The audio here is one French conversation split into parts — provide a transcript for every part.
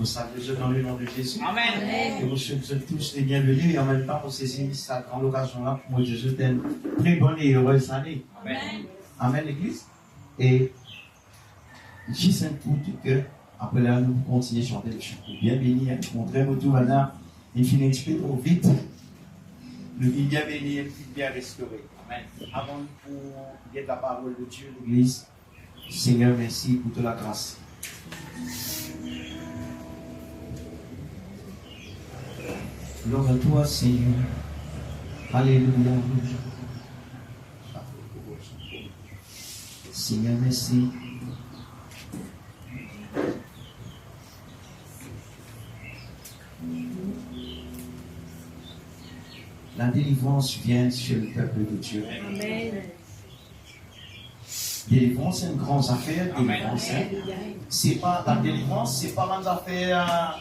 salue Dieu dans le nom de Jésus. Amen. Et vous êtes tous les bienvenus et en même temps, on saisit cette grande occasion-là pour moi, je souhaite une très bonne et heureuse année. Amen. Amen, l'Église. Et j'y sens tout que après là, nous continuons à chanter le chant. Bien béni, hein. Mon très beau tout maintenant, il finit un petit peu trop vite. Nous sommes bien bénis et bien restaurés. Amen. Avant pour dire la parole de Dieu, l'Église, Seigneur, merci pour toute la grâce. Gloire à toi, Seigneur. Alléluia. Seigneur, merci. La délivrance vient sur le peuple de Dieu. Amen. Délivrance, c'est une grande affaire. Délivrance, c'est pas la délivrance, c'est pas une affaire.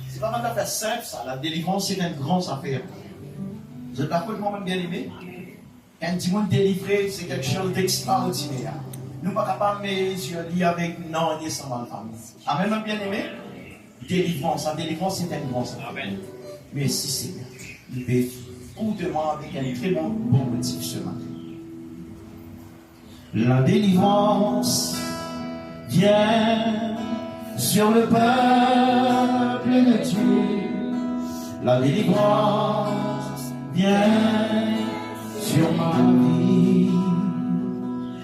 C'est pas une affaire simple, ça. La délivrance, c'est une grande affaire. Vous êtes d'accord avec moi, bien aimé? Quand tu monde délivré, c'est quelque chose d'extraordinaire. Nous ne sommes pas capables de lire avec non et sans mal famille. Amen, mon bien aimé? Délivrance, la délivrance, c'est une grande affaire. Amen. Merci, Seigneur. Nous pouvons hautement avec un très bon motif ce matin. La délivrance vient sur le peuple de Dieu. La délivrance vient sur ma vie.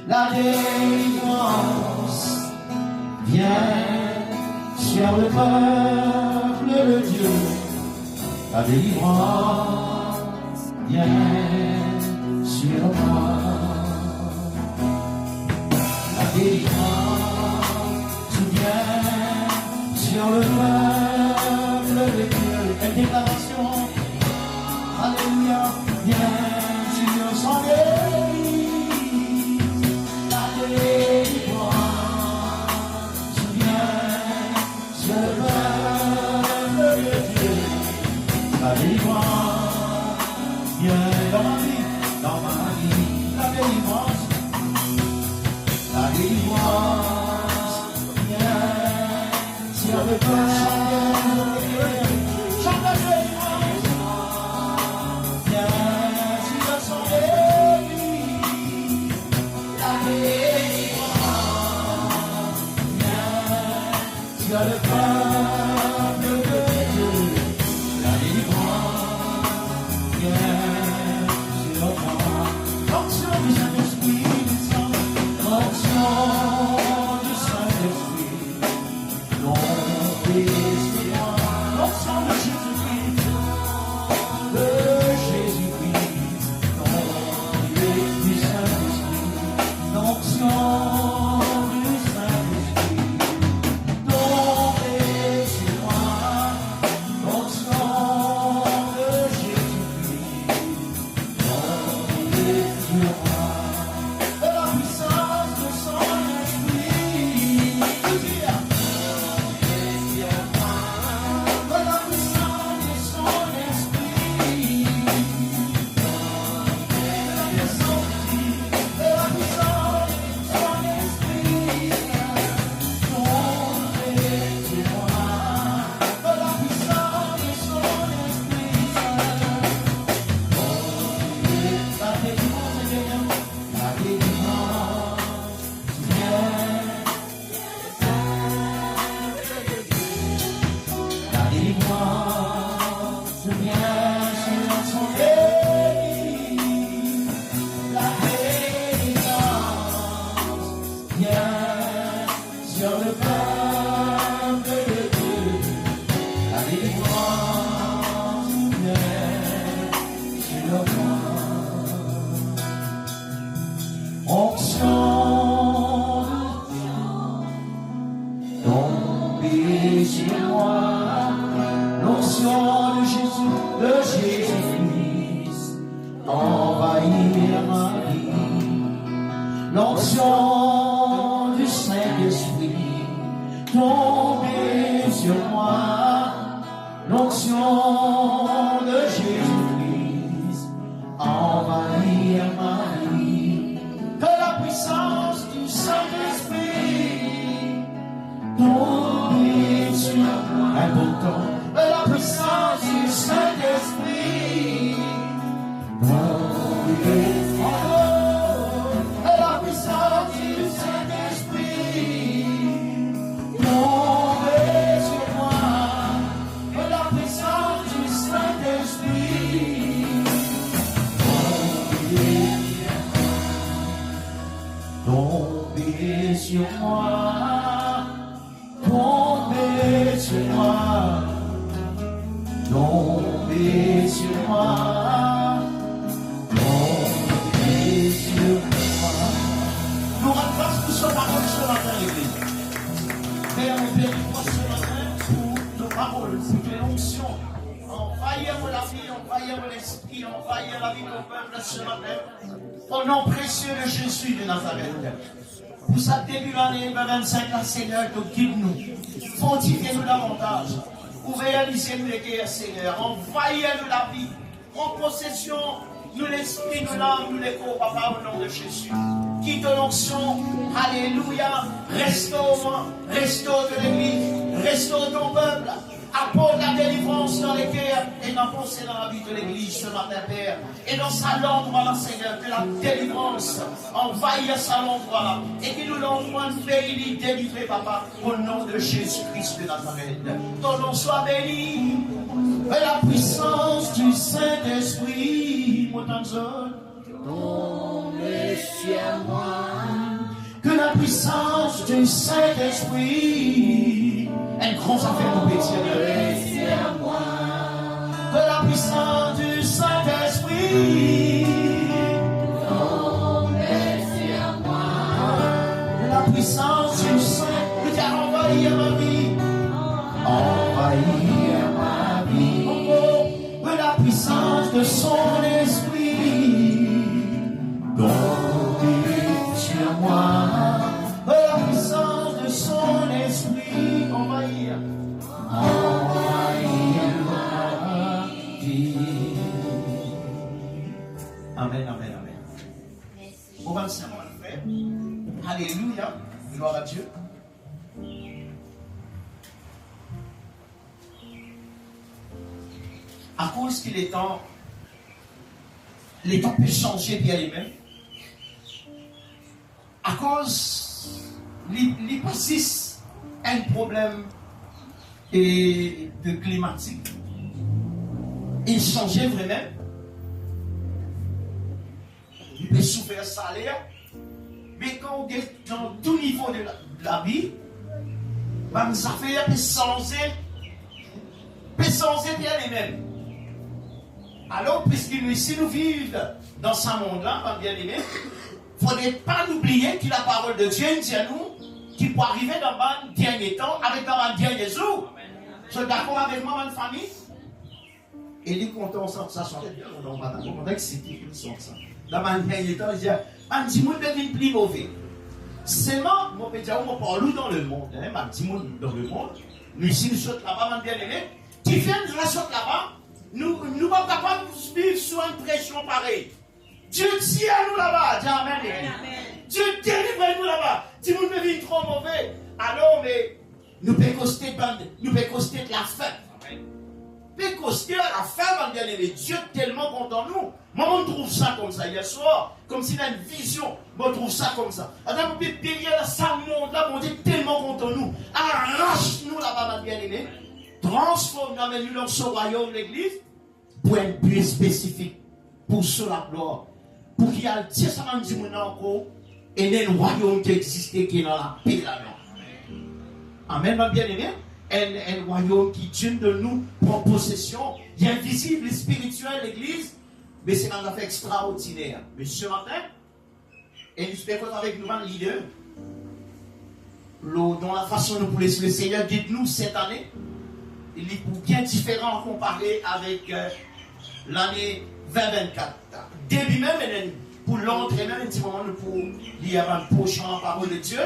La délivrance vient sur le peuple de Dieu. La délivrance vient sur moi. La délivrance vient sur le peuple de Dieu. Quelle déclaration! Alléluia! Vient sur son Église. La délivrance vient sur le peuple de Dieu. La délivrance vient dans ma vie, la délivrance vient sur le peuple. Chante la délivrance vient sur son Église. La délivrance vient sur le peuple de Dieu. La délivrance vient sur moi. L'onction du Saint-Esprit descend. L'onction du Saint-Esprit. L'onction l'onction de Jésus-Christ. De Jésus-Christ. L'onction du Saint-Esprit. L'onction du Saint-Esprit. Tombez sur moi. L'onction de Jésus-Christ. Tombez sur moi. De la puissance de son esprit. De la puissance de son esprit. De la puissance de son esprit. Tombez sur moi. De la puissance de son esprit. La délivrance vient. La délivrance vient. La délivrance vient sur son Église. La délivrance vient sur le peuple de Dieu. La délivrance vient sur moi. Onction tombez sur moi. L'onction de Jésus, de Jésus-Christ, envahir ma vie. L'onction du Saint-Esprit, tombez sur moi. L'onction de Jésus-Christ, envahir ma vie. Que la puissance du Saint-Esprit tombe sur sur moi, tombez sur moi, tombez sur moi, tombez sur moi. Nous rendons grâce pour ce parole ce matin, l'Église. Père, nous bénissons ce matin pour nos paroles, pour tes onctions. Envahir la vie, envahir l'esprit, envahir la vie de nos peuples ce matin. Au nom précieux de Jésus de Nazareth. Pour ça, début de l'année 2025, la Seigneur, guide-nous. Fortifiez-nous davantage. Ouvrez-nous les guerres, Seigneur. Envahir-nous la vie. En possession, nous l'esprit, nous l'âme, nous les corps, Papa, au nom de Jésus. Quitte l'onction. Alléluia. Restaure de l'église. Restaure ton peuple. Apporte la délivrance dans les cœurs et dans pensée dans la vie de l'église ce matin, Père. Et dans sa langue, voilà, Seigneur, que la délivrance envahisse sa langue, voilà. Et que nous l'envoie béni, délivré, Papa, au nom de Jésus-Christ de Nazareth. Ton nom soit béni. Et la puissance du Saint-Esprit, tombe sur moi. Que la puissance du Saint-Esprit, un grand affaire nous pétire. Que la puissance du Saint-Esprit tombe sur moi. Que la puissance du Saint-Esprit envahir ma vie. Envahir ma vie. Que la puissance de son esprit tombe sur moi. Que la puissance de son esprit envahir ma vie. Amen, amen, amen. On va le faire, on va le faire. Alléluia. Gloire à Dieu. À cause qu'il est temps, les temps peuvent changer bien les mêmes. À cause, il persiste un problème de climatique. Il changeait vraiment. Il peut souffrir salaire. Mais quand on est dans tout niveau de la vie, les affaires peuvent changer bien les mêmes. Alors, puisque nous, si nous vivons dans ce monde-là, bien aimé, il ne faudrait pas oublier que la parole de Dieu dit à nous qu'il peut arriver dans le dernier temps, avec dans le dernier jour. Vous êtes d'accord avec moi, ma famille? Et les comptons ça change bien. On va d'accord avec c'est qui sont ça. Dans le dernier temps, il dit, un petit monde devient plus mauvais. Seulement, mon pédia, on parle dans le monde, un petit monde dans le monde. Nous ici, nous sommes là-bas, bien aimé. Qui fait une relation là-bas? Nous ne sommes pas capables de vivre sous une pression pareille. Dieu dit à nous là-bas, dis Amen. Dieu délivre nous là-bas. Si nous devenons trop mauvais, alors mais nous pouvons coster de la faim. Nous pouvons coster la faim, bien aimé. Dieu est tellement content de nous. Moi, on trouve ça comme ça hier soir, comme s'il a une vision. Moi, on trouve ça comme ça. Alors, vous pouvez payer ça monde là, on est tellement content de nous. Arrache-nous là-bas, bien aimé. Transforme-nous dans ce royaume, l'église, pour un but spécifique, pour cela la gloire, pour qu'il y ait un testament du monde encore, et un royaume qui existe, qui est dans la paix là-dedans. Amen, ma bien-aimé. Un royaume qui Dieu de nous prend possession. Il est invisible et spirituel, l'église, mais c'est un affaire extraordinaire. Mais ce matin, et nous espérons avec nous, un leader, dans la façon dont nous laisser le Seigneur, dites-nous cette année, il est bien différent comparé avec l'année 2024. Début même, pour l'entrée, même un petit moment pour lire un prochain parole de Dieu.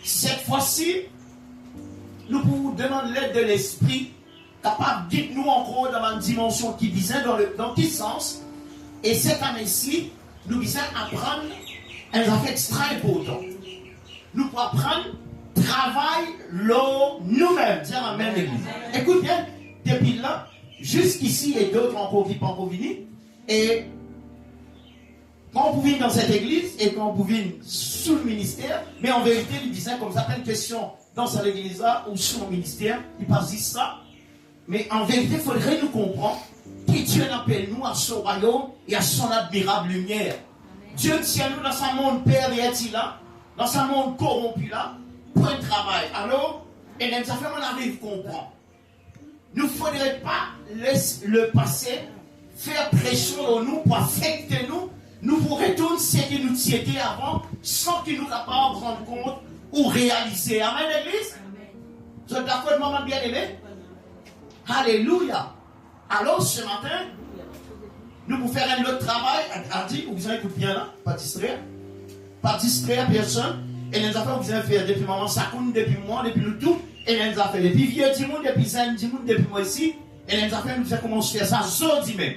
Cette fois-ci, nous pouvons demander l'aide de l'Esprit, capable de dites-nous encore dans une dimension qui disait dans quel sens. Et cette année-ci, nous devons apprendre un affaire extra important. Nous pouvons apprendre travail nous-mêmes. Dire Amen, l'église. Écoute bien, depuis là, jusqu'ici, et d'autres encore qui ne sont pas encore venus. Et quand vous venez dans cette église, et quand vous venez sous le ministère, mais en vérité, il disait comme certaines questions dans cette église-là, ou sous le ministère, il passe ça. Mais en vérité, il faudrait nous comprendre que Dieu appelle nous à son royaume et à son admirable lumière. Dieu tient nous dans sa monde Père et est là. dans ce monde corrompu là, pour un travail. Alors, et les affaires, on arrive à comprendre. Nous ne faudrait pas laisser le passé faire pression sur nous pour affecter nous. Nous vous retournons ce qui nous était avant sans que nous soyons capables de rendre compte ou réaliser. Amen, l'église? Vous êtes d'accord, maman bien-aimée? Alléluia. Alors, ce matin, nous pouvons faire un autre travail. Vous avez écouté bien là, pas distraire personne. Et les affaires que vous avez fait depuis maman, ça compte depuis moi, depuis nous tous. Et les affaires depuis vieux du monde, depuis zen du monde, depuis moi ici. Et les affaires nous fait commencer à faire ça aujourd'hui même.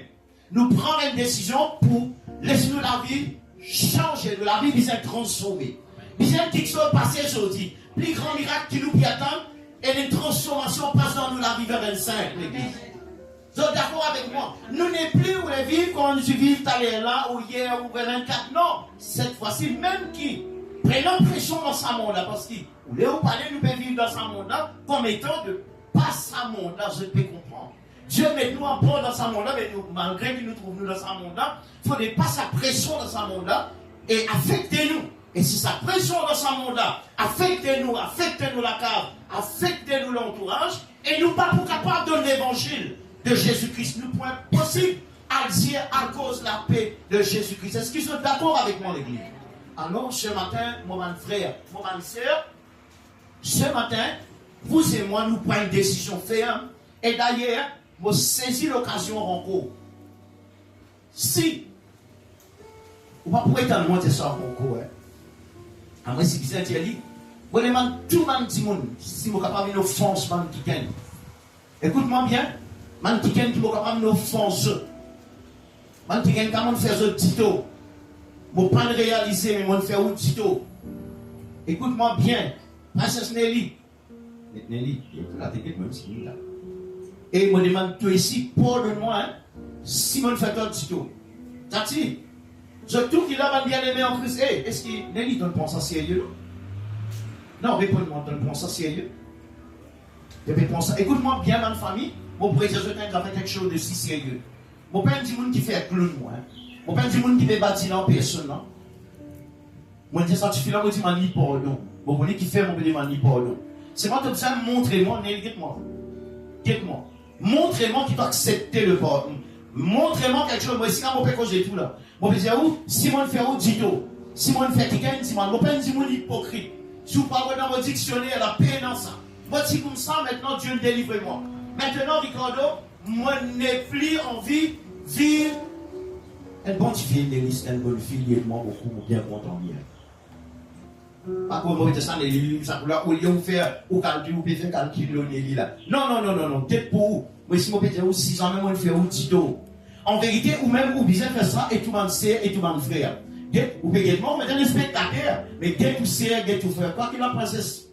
Nous prenons une décision pour laisser nous la vie changer, de la vie bien transformer. Bien quelque chose passer aujourd'hui. Plus grand miracle qui nous attend et les transformations passent dans nous la vie vers 25, l'église. Vous êtes d'accord avec moi? Nous n'est plus où les vivre quand nous vivons là, ou hier, ou 24. Non, cette fois-ci, même qui prenons pression dans ce monde-là, parce que vous voulez vous parler, nous pouvons vivre dans ce monde-là comme étant de pas ce monde-là, je peux comprendre. Dieu met nous en port dans ce monde-là, mais nous, malgré que nous trouvons dans ce monde-là, il ne faut pas sa pression dans ce monde-là et affectez-nous. Et si sa pression dans ce monde-là, affectez-nous la cave, affectez-nous l'entourage, et nous pas pour capable de l'évangile de Jésus-Christ. Nous pouvons possible à dire à cause de la paix de Jésus-Christ. Est-ce qu'ils sont d'accord avec moi, l'église? Alors, ce matin, mon frère, mon soeur, ce matin, vous et moi, nous prenons une décision ferme. Et d'ailleurs, vous saisissez l'occasion en cours. Si, vous ne pouvez pas être monter ça en cours, à moi, si vous êtes dit, vous demandez tout le monde dit, si vous n'avez pas une offense, man qui gagne. Écoute-moi bien, man qui gagne, qui vous capable une offense. Man qui gagne, comment faire ce tito? Vous ne pouvez pas réaliser, mais vous faire un tito. Écoute-moi bien, Princesse Nelly. Nelly, il est là, même si il est là. Et je demande toi ici, pardonne-moi, si je fais un tito. Tati, je trouve qu'il a bien aimé en Christ. Est-ce que Nelly donne pas ça sérieux? Non, réponds-moi, donne pas ça sérieux. Écoute-moi bien, ma famille. Mon président, je t'ai fait quelque chose de si sérieux. Mon père dit monde qui fait clown, moi. Mon père dit monde qui fait bâtir en personne, non? Moi, je dis ça, tu fais là, moi, je dis, mani pardon. Mon père qui fait, mon père dit, mani pardon. C'est moi, comme ça, montrez-moi, Nelly, dites-moi. Dites-moi. Montrez-moi qui doit accepter le pardon. Montrez-moi quelque chose. Moi, ici, quand mon père cause de tout là. Mon père dit, où? Si moi, je fais où, dis-toi. Si moi, je fais quelqu'un, dis-moi. Mon père dit, mon hypocrite. Si vous parlez dans mon dictionnaire, la paix dans ça. Moi, si comme ça, maintenant, Dieu me délivre-moi. Maintenant, Ricardo, moi, n'ai plus envie de vivre. Elle bonne fille, Nelly, c'est une bonne fille, et moi, beaucoup, bien content bien. Pas comme vous ça, Nelly, ça pour au lieu de faire, ou calcul, ou faire calcul, Nelly là. Non, peut-être pour vous. Moi, si moi, peut-être 6 ans, même, on fait un tito. En vérité, ou même, ou bien faire ça, et tout le monde sait, et tout le monde frère. Ou peut être mort, mais dans les spectateurs, mais get tout sert, get tout frère. Quoi qu'il a princesse.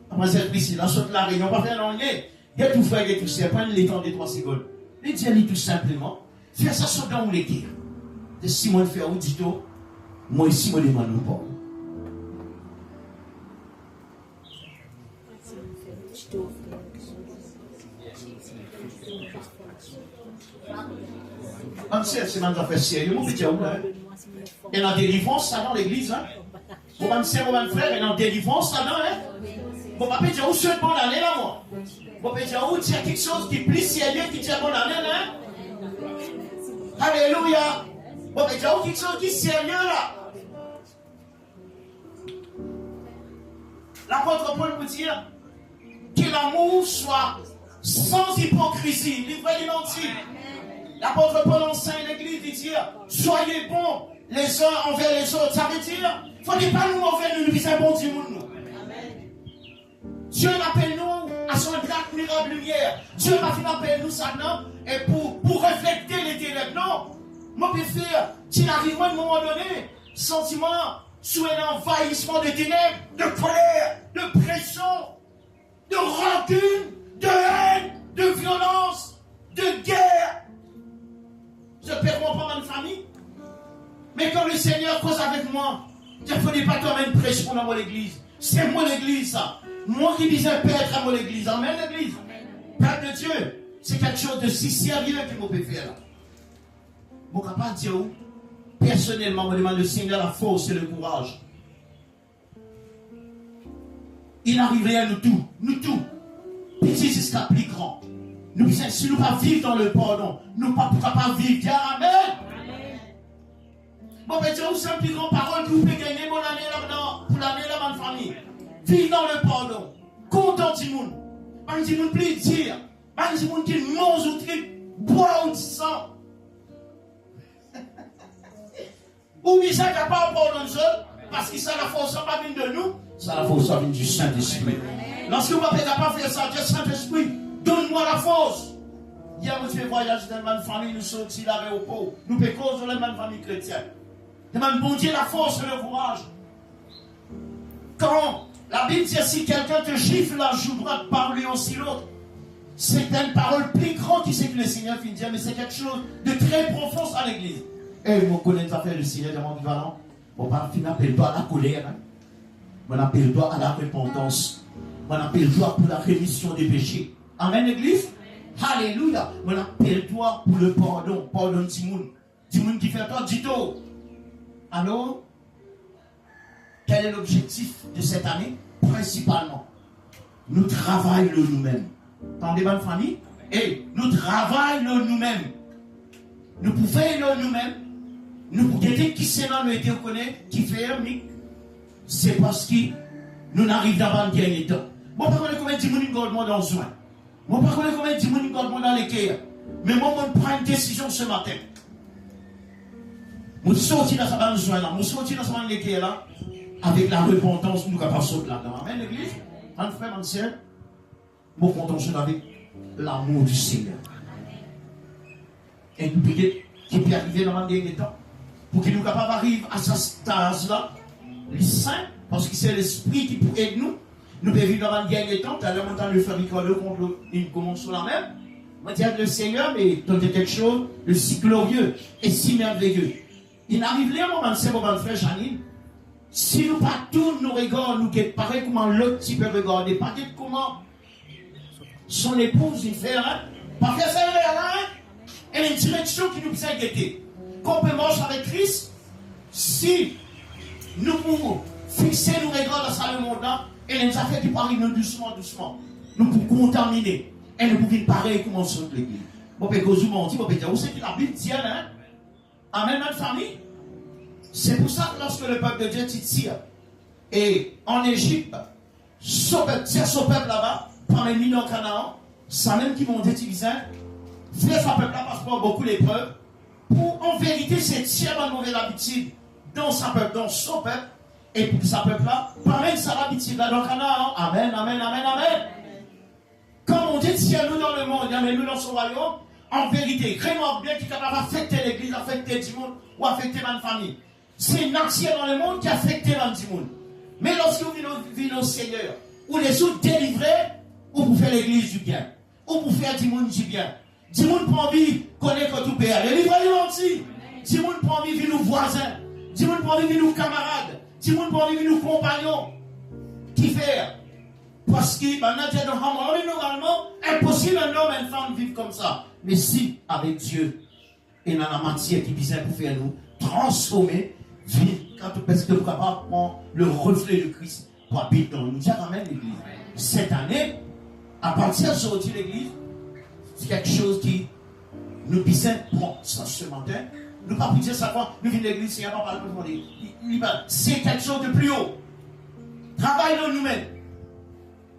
Princesse Priscilla, saute la réunion, pas faire rien. Get tout frère, get tout sert, prendre les temps de 3 secondes. Les dire tout simplement, faire ça sur dans où les dire. Si moi, je fais un tito, moi ici, je demande pas. C'est un affaire sérieux, mon petit homme. Et dans la délivrance, ça dans l'église. Mon frère, et dans la délivrance, ça dans, mon papa dit, où c'est bon année là, moi? Mon papa dit, où il y a quelque chose qui est plus sérieux qui dit bon année là? Alléluia! Mon papa dit, où quelque chose qui est sérieux là? L'apôtre Paul peut dire que l'amour soit sans hypocrisie, livré du menti. L'apôtre Paul enseigne l'église, il dit, soyez bons les uns envers les autres. Ça veut dire, il ne faut pas nous mauvais, nous visons bon du monde. Dieu appelle nous à son admirable lumière. Dieu va finir appeler nous ça, non? Et pour refléter les ténèbres, non? Moi, je peux faire, s'il arrive à un moment donné, sentiment, sous un envahissement de ténèbres, de colère, de pression, de rancune, de haine, de violence, de guerre. Je ne perds pas ma famille. Mais quand le Seigneur cause avec moi, il ne faut pas tomber une pression dans mon église. C'est mon église, ça. Moi qui disais Père à mon église. Amen, l'église. Père de Dieu, c'est quelque chose de si sérieux que je peux faire là. Mon capable de dire où? personnellement, je demande le Seigneur la force et le courage. Il arriverait à nous tous, petit jusqu'à plus grand. Nous, si nous ne pas vivre dans le pardon, nous ne pouvons pas vivre. Dire Amen. Bon, ben, c'est une plus grande parole que vous pouvez gagner pour l'année là, ma famille. Vivre dans le pardon. Content du monde. Pas du monde plaisir. Pas du monde qui mange ou qui boit ou qui sang. Ou bien ça n'a pas pardon seul, parce que ça la force pas venir de nous, ça la force vient du Saint-Esprit. Lorsque vous n'êtes pas faire ça, Dieu Saint-Esprit, donne-moi la force. Hier, nous faisons voyage dans une famille, nous sommes sortis l'aéroport. Nous pécons dans une famille chrétienne. Demande bon Dieu la force et le courage. Quand la Bible dit si quelqu'un te gifle la joue droite, parle lui aussi l'autre. C'est une parole plus grande qui sait que le Seigneur finit de dire, mais c'est quelque chose de très profond à l'église. Et vous connaissez l'affaire du Seigneur de mon vivant. On va finir appelle-toi à la colère. On appelle-toi à la repentance. On appelle-toi pour la rémission des péchés. Amen, l'église. Alléluia. On appelle-toi pour le pardon. Pardon, Timoun. Timoun qui fait toi, dis-toi. Alors, quel est l'objectif de cette année? Principalement, nous travaillons nous-mêmes. Attendez, bonne famille? Et nous travaillons nous-mêmes. Nous pouvons faire nous-mêmes. Nous pouvons dire qui c'est là, nous étions connus, qui fait mais c'est parce que nous n'arrivons pas dans le dernier temps. Moi, je ne sais pas combien de gens nous dans le soin. Moi, je ne sais pas combien de gens nous dans l'équerre. Mais moi, je prends une décision ce matin. Je suis sorti dans ce soin là, je suis sorti dans ce l'équerre là, avec la repentance, nous sommes capables de sortir là-dedans. Amen, l'église. Mon frère, mon sœur, nous comptons avec l'amour du Seigneur. Et nous prions qui peut arriver dans le dernier temps. Pour que nous soyons capables d'arriver à ce stade-là, les saints, parce que c'est l'esprit qui peut aider nous. Nous pouvons vivre dans le dernier temps. Tout à l'heure, on entend le fabricant de contre une commande sur la même. On dit le Seigneur, mais tu as quelque chose de si glorieux et si merveilleux. Il arrive là, mon frère, mon frère Janine. Si nous pas tous nos regards, nous guettons pareil comment l'autre type peut regarder, pas comment son épouse il fait, hein? Pas faire ça, hein? Et une direction qui nous peut guetter. Qu'on peut marcher avec Christ, si nous pouvons fixer nos regards dans sa monde là, et les affaires qui parlent doucement, nous pouvons contaminer. Et nous pouvons pareil comme on sort de l'église. Bon, ben, vous savez que la Bible dit, hein? Amen, notre famille. C'est pour ça que lorsque le peuple de Dieu tire, et en Égypte, son peuple là-bas, parmi les millions de Canaan, ça même qui vont utiliser, faire son peuple là passe par beaucoup d'épreuves, pour en vérité c'est tirer la mauvaise habitude dans son peuple, et pour sa peuple là, parmi sa habitude là dans Canaan. Amen, amen, amen, amen. Comme on dit, tiens nous dans le monde, nous dans son royaume, en vérité, vraiment bien qui est capable d'affecter l'église, affecter du monde, ou affecter ma famille. C'est une action dans le monde qui affecte le monde. Mais lorsque vous venez au Seigneur, ou les autres délivrés, ou pour faire l'église du bien, ou pour faire du monde du bien. Du monde prend envie de connaître tout père. Les livres aussi. Du monde prend envie de nos voisins. Du monde prend envie de nos camarades. Du monde prend envie de nos compagnons. Qui faire? Parce que normalement, impossible un homme et une femme vivre comme ça. Mais si, avec Dieu, et dans la matière qui vient pour faire nous transformer, vivre, quand tu penses que nous sommes capables de prendre le reflet de Christ pour habiter dans nous. Dieu ramène l'église. Cette année, à partir de sortir l'église, c'est quelque chose qui nous disait, bon, ça ce matin, nous ne pouvons pas dire ça quand nous venons de l'église, il n'y a pas parlé de nous. C'est quelque chose de plus haut. Travaillons nous-mêmes.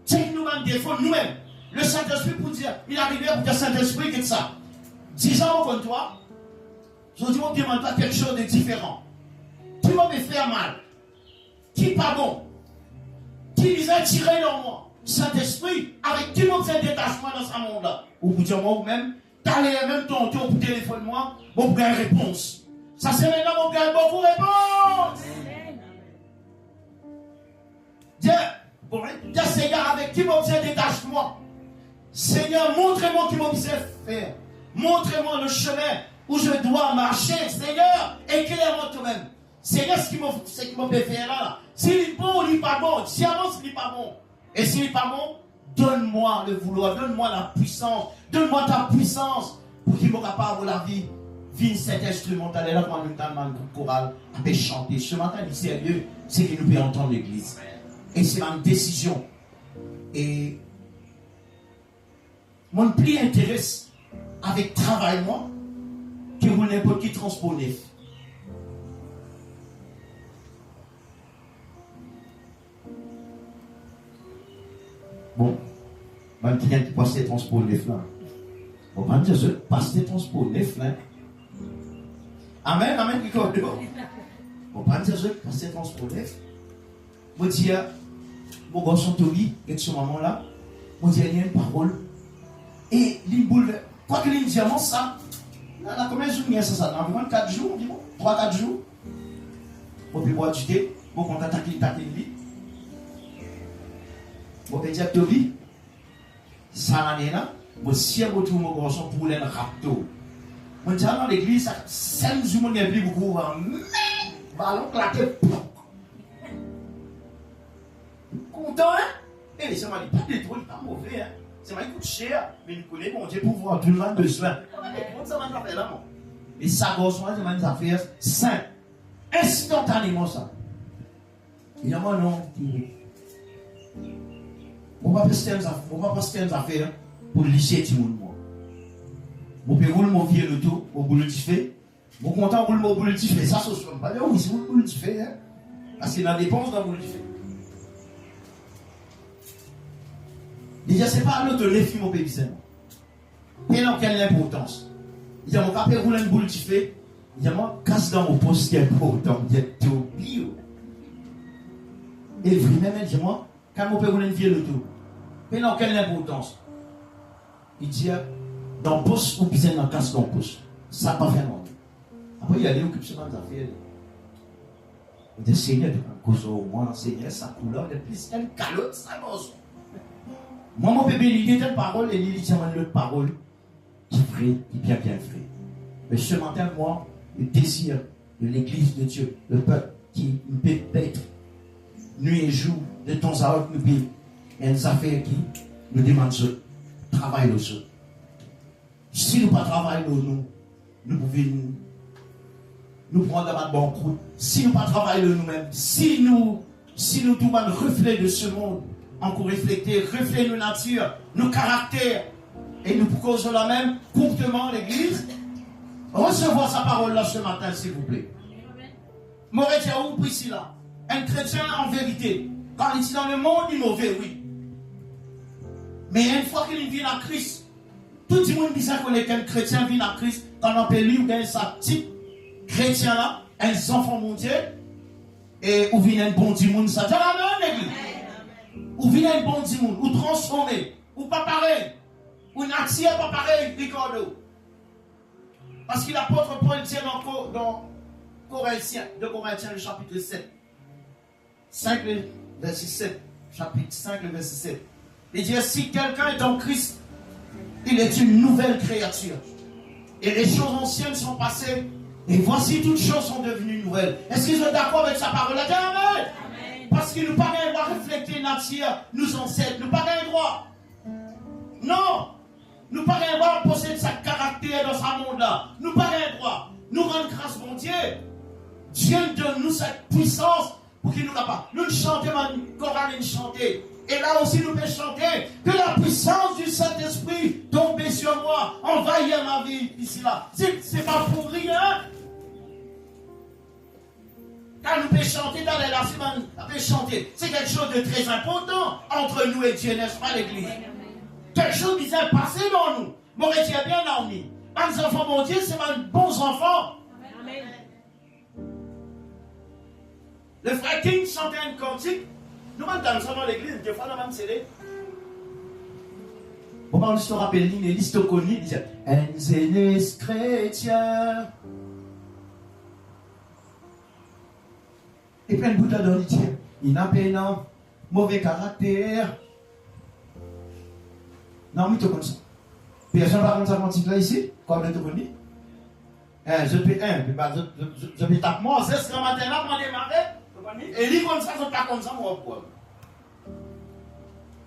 C'est nous-mêmes défaut, nous-mêmes. Le Saint-Esprit pour dire, il arrive pour dire Saint-Esprit, qu'est-ce ça? 10 ans contre toi, je dis, on demande toi quelque chose de différent. Qui va me faire mal? Qui pas bon? Qui vient tirer dans moi? Saint-Esprit, avec qui monde fait détachement dans ce monde-là? Ou vous dire moi-même, t'allez même ton tour pour téléphoner moi, bon, pour une réponse. Ça c'est maintenant, mon gars, beaucoup de réponses. Dieu, Seigneur, avec qui monde fait détachement? Seigneur, montrez-moi qui m'ont faire. Montrez-moi le chemin où je dois marcher. Seigneur, éclaire-moi toi-même. Seigneur, ce qui m'a fait faire là. S'il est bon, il n'est pas bon. Si avant, s'il n'est pas bon. Et s'il n'est pas bon, donne-moi le vouloir. Donne-moi la puissance. Donne-moi ta puissance pour qu'il me capable de la vie vient cet instrumental, et là, quand nous avons un groupe choral, on peut chanter. Ce matin, il est sérieux, c'est que nous pouvons entendre l'église. Et c'est ma décision. Et mon plus intéresse avec travail, moi, que vous n'importe qui transposer. Bon, même qui vient de passer transposer là. Bon, pas dire, je passe transposer là. Amen, amen, qui compte. Bon, pas dire, je passe transposer. Moi, dis, mon garçon Toby, et ce moment-là, moi, dis, il y a une parole. Et il bouleverse. Quoi que l'il dit, ça, là, combien de jours il y a ça? Dans environ 4 jours, 3-4 jours. On peut boire du thé, on peut attaquer lui. On peut dire, Toby, ça l'année là, on si on retrouve mon garçon pour les rapto. On dit, dans l'église, 5 jours, on n'y a plus beaucoup, mais, ballon claqué, content, hein? Et ça m'a dit, pas des trucs, pas mauvais, hein? Ça m'a coûté cher, mais nous connaissons mon Dieu pour voir tout le monde besoin. Ça m'a fait là, non? Et ça, garçon, ça m'a des affaires simples. Instantanément, ça. Il y a moi, non. On va pas passer des affaires pour lisser tout le monde. On peut rouler mon vieux le tout, au boulot du fait. Mon content roule mon boulot du fait. Ça, c'est pas bien, oui, c'est mon boulot du fait. Hein? Parce que la dépense dans le boulot du fait. Déjà, c'est pas l'autre les films au pays. Et dans quelle importance? Il y a mon capé rouler une boule du fait. Il y a moi casse dans mon poste qui est important. Il y a tout bio. Et le vrai même, il dit moi, quand mon père roule une vieux le tout. Et dans quelle importance? Il dit, dans le poste ou bien dans le casse dans le poste. Ça pas fait non. Après, il y a des occupations dans les affaires. Il dit, Seigneur, cause au moins, Seigneur, sa couleur, de plus, elle calotte, ça bosse. Moi, mon bébé, il dit une parole et il dit une autre parole qui est vraie, qui est bien vraie. Mais ce matin, moi, le désir de l'église de Dieu, le peuple qui nous peut être nuit et jour, de temps à autre, nous peut et une affaire qui nous demande de travailler le jeu. Si nous ne travaillons pas, nous pouvons nous prendre la bonne route. Si nous ne travaillons pas nous-mêmes, si nous tout le reflet de ce monde, encore refléter nos natures, nos caractères, et nous causons la même courtement l'église. Recevons sa parole là ce matin, s'il vous plaît. M'aurait dit à vous, Priscilla, un chrétien en vérité, quand il est dans le monde, il est mauvais, oui. Mais une fois qu'il vient à Christ, tout le monde dit qu'on est qu'un chrétien vient à Christ, quand on peut lui ou sa type chrétien là, un enfant mon Dieu, et où vient un bon du monde, ça dit amen, l'église. Ou vient un bon du monde, ou transformé, ou pas pareil, ou n'attire pas pareil, Ricardo. Parce que l'apôtre Paul dit dans Corinthiens, le chapitre 7, 5, le verset 7, chapitre 5, le verset 7. Il dit, si quelqu'un est en Christ, il est une nouvelle créature. Et les choses anciennes sont passées, et voici toutes choses sont devenues nouvelles. Est-ce qu'ils sont d'accord avec sa parole? Amen. Parce qu'il nous paraît un droit refléter nature, nous ancêtres, nous paraît un droit. Non, nous paraît un droit posséder sa caractère dans sa monde-là. Nous paraît un droit. Nous rendre grâce, mon Dieu. Dieu donne nous cette puissance pour qu'il nous capable. Nous chantons, chorale, nous chanter. Et là aussi, nous pouvons chanter que la puissance du Saint-Esprit tombe sur moi, envahit ma vie ici là. C'est pas pour rien. Quand nous pouvons chanter dans la semaine, nous pouvons chanter. C'est quelque chose de très important entre nous et Dieu, n'est-ce pas, l'église? Quelque chose qui s'est passé dans nous. Mon Dieu est bien dormi. Les enfants, mon Dieu, c'est mes bons enfants. Amen. Le frère King chantait un cantique. Nous, dans dans l'église, des fois, nous avons cédé. On se rappelle une liste connue, il disait un zélé chrétien. Et plein de bouteilles d'eau, il n'a pas un mauvais caractère. Non, mais tout comme ça. Personne va comme ça quand il est ici, comme le tout connu. Je peux taper moi, c'est ce matin là, pour démarrer. Et lui comme ça, je ne pas comme ça, moi, pour.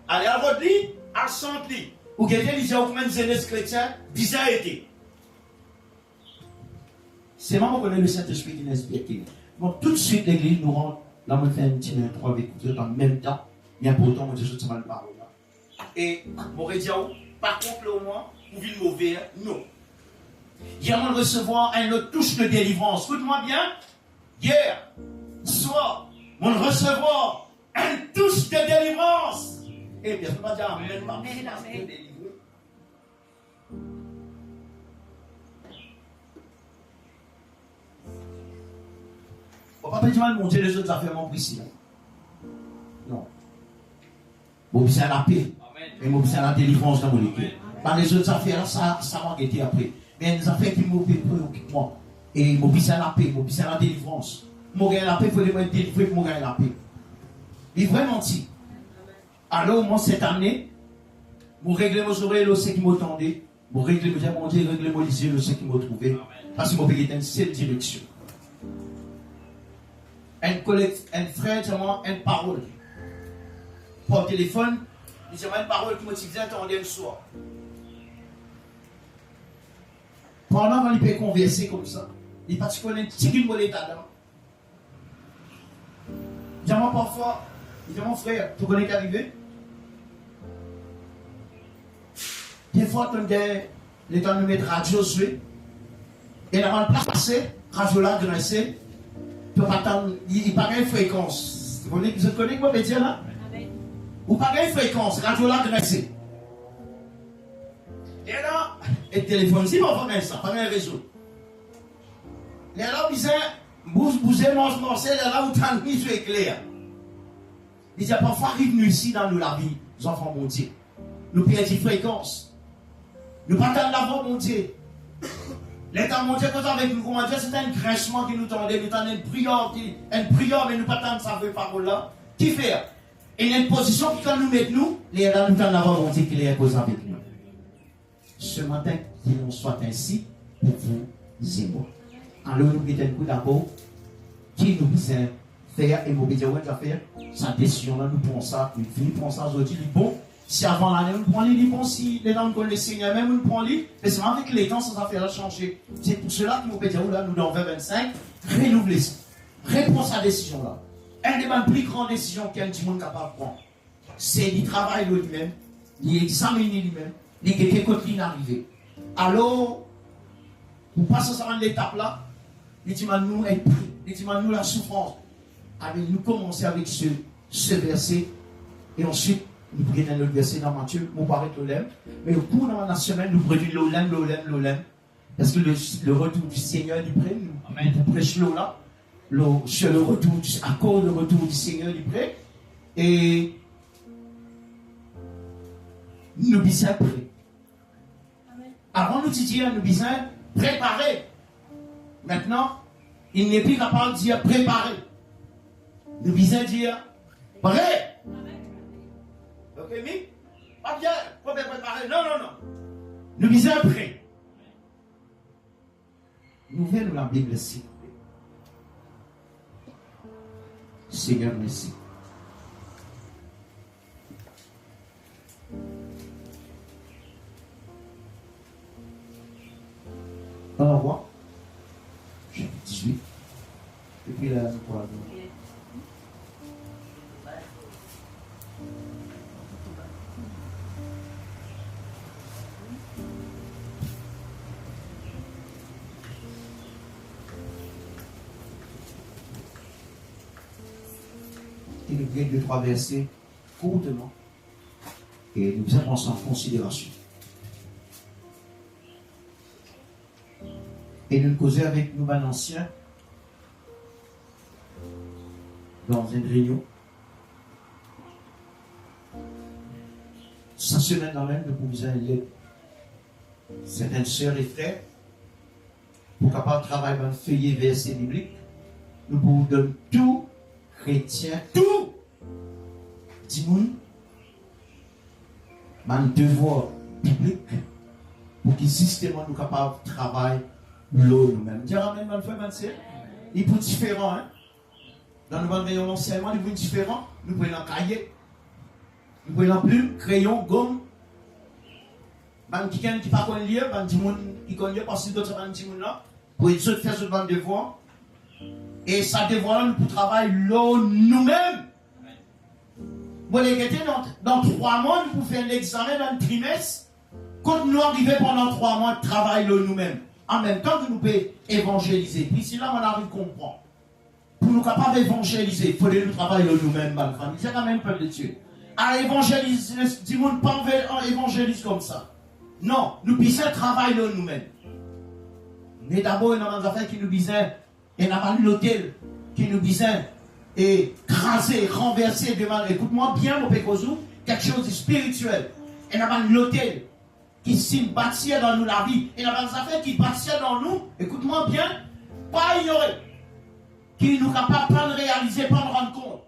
Allez, à votre lit, à chante lit. Ou quelqu'un dit, j'ai même jeunesse chrétien, bizarre été. C'est moi qui connais le Saint-Esprit qui l'inspire. Bon, tout de suite, l'église nous rentre. Là, on fait un petit 3 avec en même temps. Mais pourtant, on dit que c'est mal parole. Et, mon rédion, par contre, au moins, vous vivez mauvais, non. Il y a de recevoir une autre touche de délivrance. Écoute-moi bien. Hier, soir, on recevoir une touche de délivrance. Eh bien, je ne peux pas dire amen, amen. On ne va pas dire mal monter les autres affaires, mon ici. Non. Bon, c'est la paix. Et moi, c'est la délivrance dans mon équipe. Par les autres affaires, ça m'a guetté après. Mais les affaires qui m'occupent moi. Et moi, c'est la paix, moi, c'est la délivrance. Moi, gagner la paix, il faut les délivrer pour moi gagner la paix. Il est vraiment dit. Alors, moi, cette année, moi, régler mes oreilles, le qui m'attendait. Moi, régler mon Dieu, régler mon lycée, le qui m'a trouvé. Parce que moi, j'ai une seule direction. Un frère, une parole. Par téléphone, il dit une parole qui motive bien attendez le soir. Pendant qu'on peut converser comme ça, il pas connaît un petit peu de l'état d'âme. Il dit parfois, il dit mon frère, tu connais qu'à arriver? Des fois, tu as le temps de mettre radio sur, et avant de passer, radio là, grincer, tu pas attendre, il pas une fréquence. Vous connaissez quoi, média là? Ou pas une fréquence, radio là, grincer. Et là, et le téléphone, si on va ça, pas un réseau. Et là, vous bousez, mange, là où t'as mis sur éclair. Il dit, parfois, arrive nous ici dans la vie, les enfants mon Dieu. Nous perdons des fréquences. Nous pas attendre l'avoir mon Dieu. L'état mon Dieu, quand avec nous, comment dire, c'est un grincement qui nous tendait, nous tendait une prière, mais nous pas attendre sa vraie parole là. Qui fait? Et il y a une position qui, quand nous mettons, les là, nous tendons l'avoir mon Dieu qui les cause avec nous. Ce matin, qu'il en soit ainsi pour vous et moi. Alors, nous mettons un coup d'abord, qui nous besoin faire, et nous dire, ouais, faire, sa décision là, nous prenons ça, nous finissons ça aujourd'hui, bon, si avant l'année, nous prenons les bon, si les gens connaissent le Seigneur, même nous prenons les, mais c'est avec les temps, ça va faire changer. C'est pour cela que nous pouvons dire, là, nous, dans 2025, renouveler ça. Réponse à la décision là. Un des plus grandes décisions qu'un petit monde capable de prendre, c'est de travailler lui-même, d'examiner lui-même, de quelque côté il arrivé. Alors, vous passez à l'étape là, il dit, nous, elle prie, il dit, nous, la souffrance. Allez, nous commençons avec ce verset, et ensuite, nous prenons le verset dans Matthieu, nous paraît l'olème, mais au cours de la semaine, nous prenons l'olème, parce que le retour du Seigneur est prêt, nous prêchons là, sur le retour, à cause du retour du Seigneur est prêt, et nous sommes prêts. Avant nous dire, nous sommes préparés. Maintenant, il n'est plus capable de dire préparer. Nous disons dire prêt. Ok, mais pas bien, pas bien préparé. Non. Nous disons prêt. Nous venons la Bible ici. Seigneur, merci. Un roi, chapitre 18, et puis là, nous pourrons et nous prenons 2-3 versets courtement et nous avons en considération. Et nous causons avec nous, un ancien, dans une réunion. Cette semaine, dans même, nous pouvons aller certaines sœurs et frères pour capable de travailler dans le feuillet verset biblique. Nous pouvons donner tout chrétien, tout Dimoun, un devoir biblique pour qu'ils systématiquement nous capables de travailler l'eau nous-mêmes. Dire même, il est différent. Hein? Dans le monde rayon enseignement, il est différent. Nous prenons un cahier, nous prenons plume, crayon, gomme. Quelqu'un qui ne peut pas lire, qui connaît parce que d'autres gens là. pour être sûr de faire ce bon devoir. Et ça dévoile pour travailler nous-mêmes. Bon, les gars, dans 3 mois, nous pouvons faire l'examen dans le trimestre. Quand nous arrivons pendant 3 mois de travail nous-mêmes, en même temps que nous pouvons évangéliser. Puis si là, on arrive à comprendre. Pour nous capables d'évangéliser, il faut que nous travailler nous-mêmes, ma famille. C'est quand même peuple de Dieu. À évangéliser, dis-moi, pas évangélise comme ça. Non, nous puissions travailler nous-mêmes. Mais d'abord, il y a des affaires qui nous disent, et n'a pas l'hôtel qui nous disait écraser, renverser, demander. Écoute-moi bien, mon pécozou, quelque chose de spirituel. Et n'a pas l'hôtel qui s'y bâtit dans nous la vie. Et n'a pas des affaires qui bâtissent dans nous, écoute-moi bien, pas ignorer. Qui nous capable pas de réaliser, pas de rendre compte.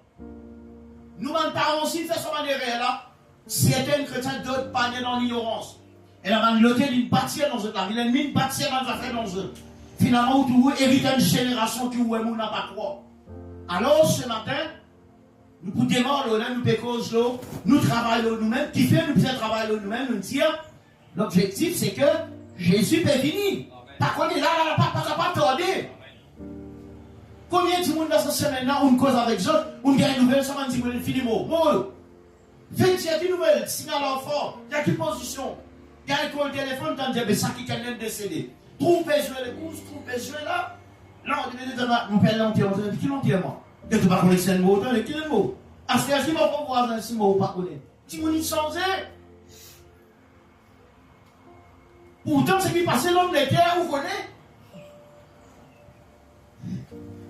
Nous, les parents aussi, fait ce manière là. Certains chrétiens d'autres paniers dans l'ignorance. Et n'a pas l'hôtel, il bâtit dans eux. L'ennemi bâtit dans les affaires dans eux. Finalement, vous héritez une génération qui vous n'a pas croire. Alors, ce matin, nous pouvons démarrer, nous pécons, nous travaillons nous-mêmes. Qui fait nous faisons travailler nous-mêmes, nous dire, l'objectif, c'est que Jésus peut venir. Par contre, là, pas tarder. Combien de monde dans cette semaine-là, on cause avec eux, on gagne une nouvelle, ça m'a dit que fini mot. Bon, faites, il y a une nouvelle, signal fort, il y a une position. Il y a un téléphone, t'en dis, mais ça qui est décédé. Trompez jouer les courses, trompez jouer là. Là, on dit, mon père l'entier, on dit, qui l'entier, moi? Et tu vas connaître le mot, qui est le mot? À ce qu'il y a pas voir un mot, pas connaître. Tu m'as dit changer. Pourtant, ce qui passe l'homme de terre, vous connaissez?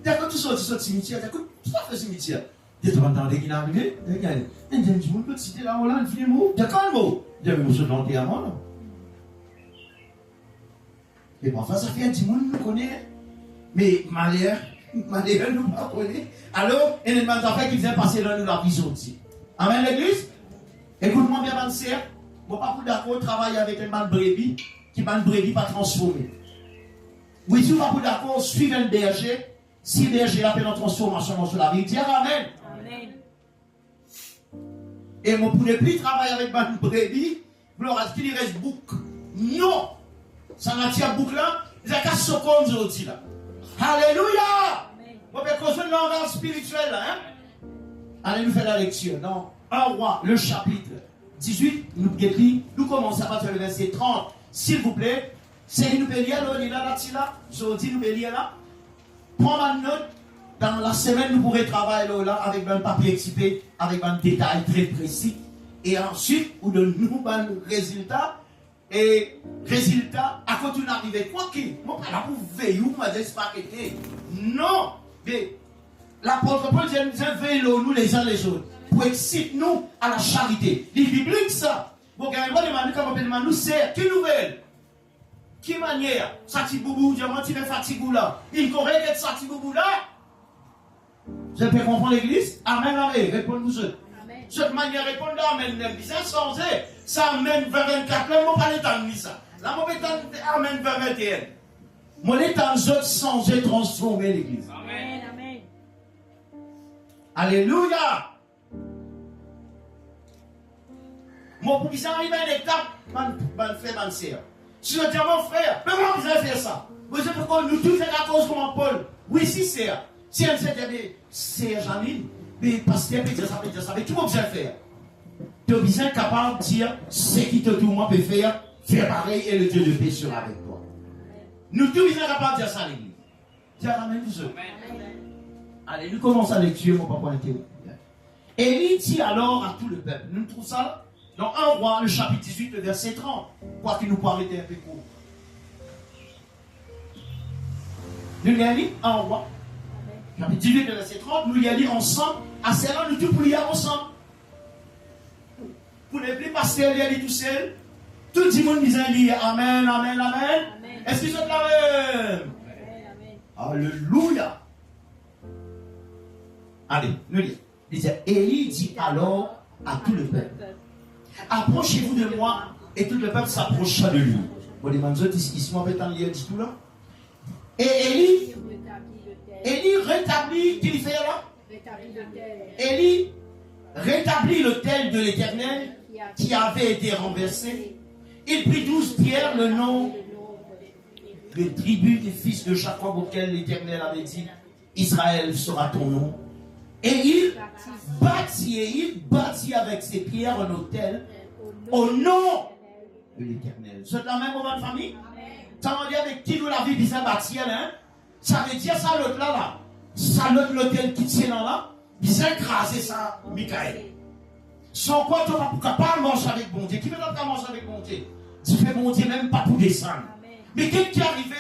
D'accord, tu sors du cimetière, d'accord, tu vas faire cimetière. Tu vas entendre qu'il est arrivé, regarde, et tu peux te citer là, on a un film mot, d'accord, le mot. Il y avait monsieur l'entier à moi, non? Et parfois, ça fait un petit monde nous connaît. Mais malheur, nous ne pas connaît. Alors, il y a des affaires qui faisaient passer dans nous la vision aussi. Amen, l'église? Écoute-moi bien, ma sœur. Moi, pas d'accord travailler avec une bande brebis qui m'a une brebis pas transformée. Oui, si vous pas d'accord, suivez un berger. Si le berger appelle en transformation dans la vie, dire Amen. Amen. Et moi, pour ne plus travailler avec une brebis, vous l'aurez dit qu'il reste bouc. Non! Ça n'a pas de boucle là, il y a qu'à se conduire aussi là. Alléluia! On peut causer un langage spirituel là, hein? Allez, nous faire la lecture dans 1 Roi, le chapitre 18. Nous commençons à partir du verset 30. S'il vous plaît, c'est nous lire là, je dis nous lire là. Prends ma note. Dans la semaine, nous pourrons travailler là avec un papier excipié, avec un détail très précis. Et ensuite, vous donnez nous un résultat. Et résultat, à quoi tu n'arrivais quoi qui? Moi, pas là pour veiller ou m'a dit pas que non, mais l'apôtre Paul dit veillons nous les uns les autres pour exciter nous à la charité. Les bibliques ça. Bon, quand on demande comment on demande nous c'est qui nouvelle, qui manière, sati boubou, diamant tu es fatigué là, il correct être sati boubou là. Je peux comprendre l'église? Amen, amen. Répondez-nous. Cette manière de répondre, amen, bizarre sans ça amène vers 24, là, moi, pas l'état de ça. Là, moi, amène vers 21. Moi, l'état de changer, transformer l'église. Amen, amen. Alléluia. Moi, pour qu'ils arrivent à une étape, man frère, man sœur. Si je dis à mon frère, mais moi, vous allez faire ça. Vous savez pourquoi nous tous faisons la cause comme Paul. Oui, si, sœur. Si elle s'est dit, sœur Janine, mais pasteur peut dire ça, mais tout le monde peut faire. Tu es bien capable de dire ce qui te tout le monde peut faire pareil et le Dieu de paix sera avec toi. Nous tous bien capables de dire ça à l'église. Dis amen tous ceux. Allez, nous commençons à lecture, mon papa était. Élie dit alors à tout le peuple. Nous trouvons ça dans 1 Roi, le chapitre 18, le verset 30. Quoi qu'il nous peut arrêter un peu court. Nous y allons 1 Roi. Chapitre 18, verset 30, nous y allons ensemble. À cela, nous tous pour y aller ensemble. Pour ne plus passer y aller tout seul. Tout le monde dit Amen, Amen, Amen. Est-ce qu'ils sont là même? Alléluia. Allez, nous lisons. Il disait, Élie dit alors à tout le peuple, approchez-vous de moi, et tout le peuple s'approcha de lui. Bon, les manzos, ils sont en train de lire tout là. Et Élie rétablit, qu'il fait là? Élie rétablit l'autel de l'Éternel qui avait été renversé. Il prit 12 pierres, le nom les tribus des fils de Jacob auxquels l'Éternel avait dit, Israël sera ton nom. Et il bâtit avec ses pierres un autel au nom de l'Éternel. C'est la même moment de famille? Ça veut dire avec qui nous la vie bizarre bâtir, hein? Ça veut dire ça l'autre là. Ça l'autel qui tient là, bizarre écraser ça, Michael. Sans quoi tu ne vas pas manger avec bon Dieu. Qui veut pas manger avec bon Dieu? Tu fais bon Dieu même pas pour descendre. Mais qu'est-ce qui est arrivé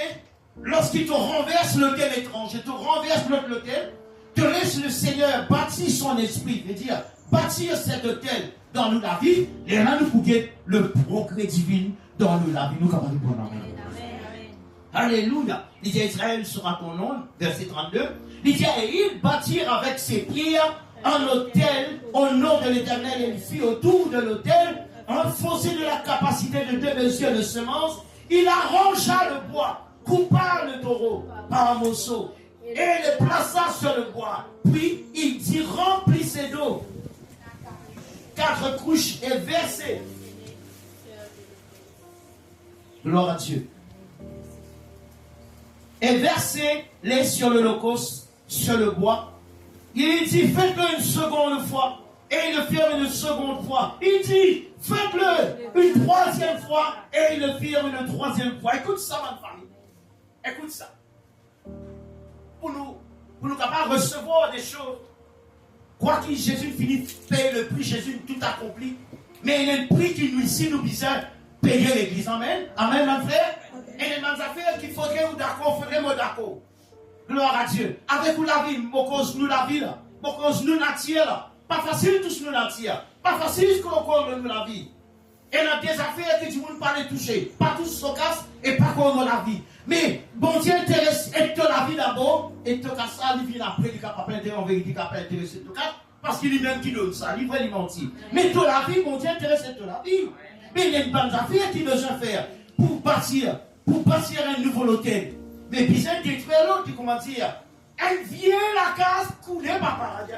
lorsqu'il te renverse l'autel étranger, te renverse l'autel, te laisse le Seigneur bâtir son esprit, c'est-à-dire bâtir cet autel dans nous la vie, et là nous pouvons le progrès divin dans nous la vie. Nous capables de prendre en main. Alléluia. Il dit Israël sera ton nom, verset 32. Il dit et il bâtir avec ses pierres un autel au nom de l'Éternel et il fit autour de l'autel un fossé de la capacité de 2 mesures de semences. Il arrangea le bois, coupa le taureau par un morceau et le plaça sur le bois. Puis il dit remplissez d'eau 4 couches et versez. Gloire à Dieu. Et versez-les sur l'holocauste, sur le bois. Il dit, faites-le une seconde fois. Et ils le firent une seconde fois. Il dit, faites-le une troisième fois. Et ils le firent une troisième fois. Écoute ça, ma famille. Écoute ça. Pour nous capables de recevoir des choses. Quoi qu'il Jésus finit de payer le prix, Jésus tout accompli. Mais il y a un prix qui nous ici nous besoin payer l'église. Amen. Amen, mon frère. Et les mêmes affaires qu'il faudrait ou d'accord, faudrait ou d'accord. Gloire à Dieu. Avec vous la vie, cause nous la vie là. Cause nous la tire là. Pas facile tous nous la tire. Pas facile qu'on nous la vie. Et dans des affaires que tu ne peux pas les toucher. Pas tous se cassent et pas qu'on la vie. Mais bon Dieu intéresse et te la vie d'abord. Et te casse ça, il vient après, il est capable d'intéresser en vérité, capable d'intéresser tout cas. Parce qu'il est même qui donne ça, il va lui mentir. Mais te la vie, bon Dieu intéresse et te la vie. Mais il y a une bonne affaire qu'il besoin faire pour bâtir un nouveau hôtel. Mais puis un détruire l'autre, comment dire, elle vient la case coulée par paradis.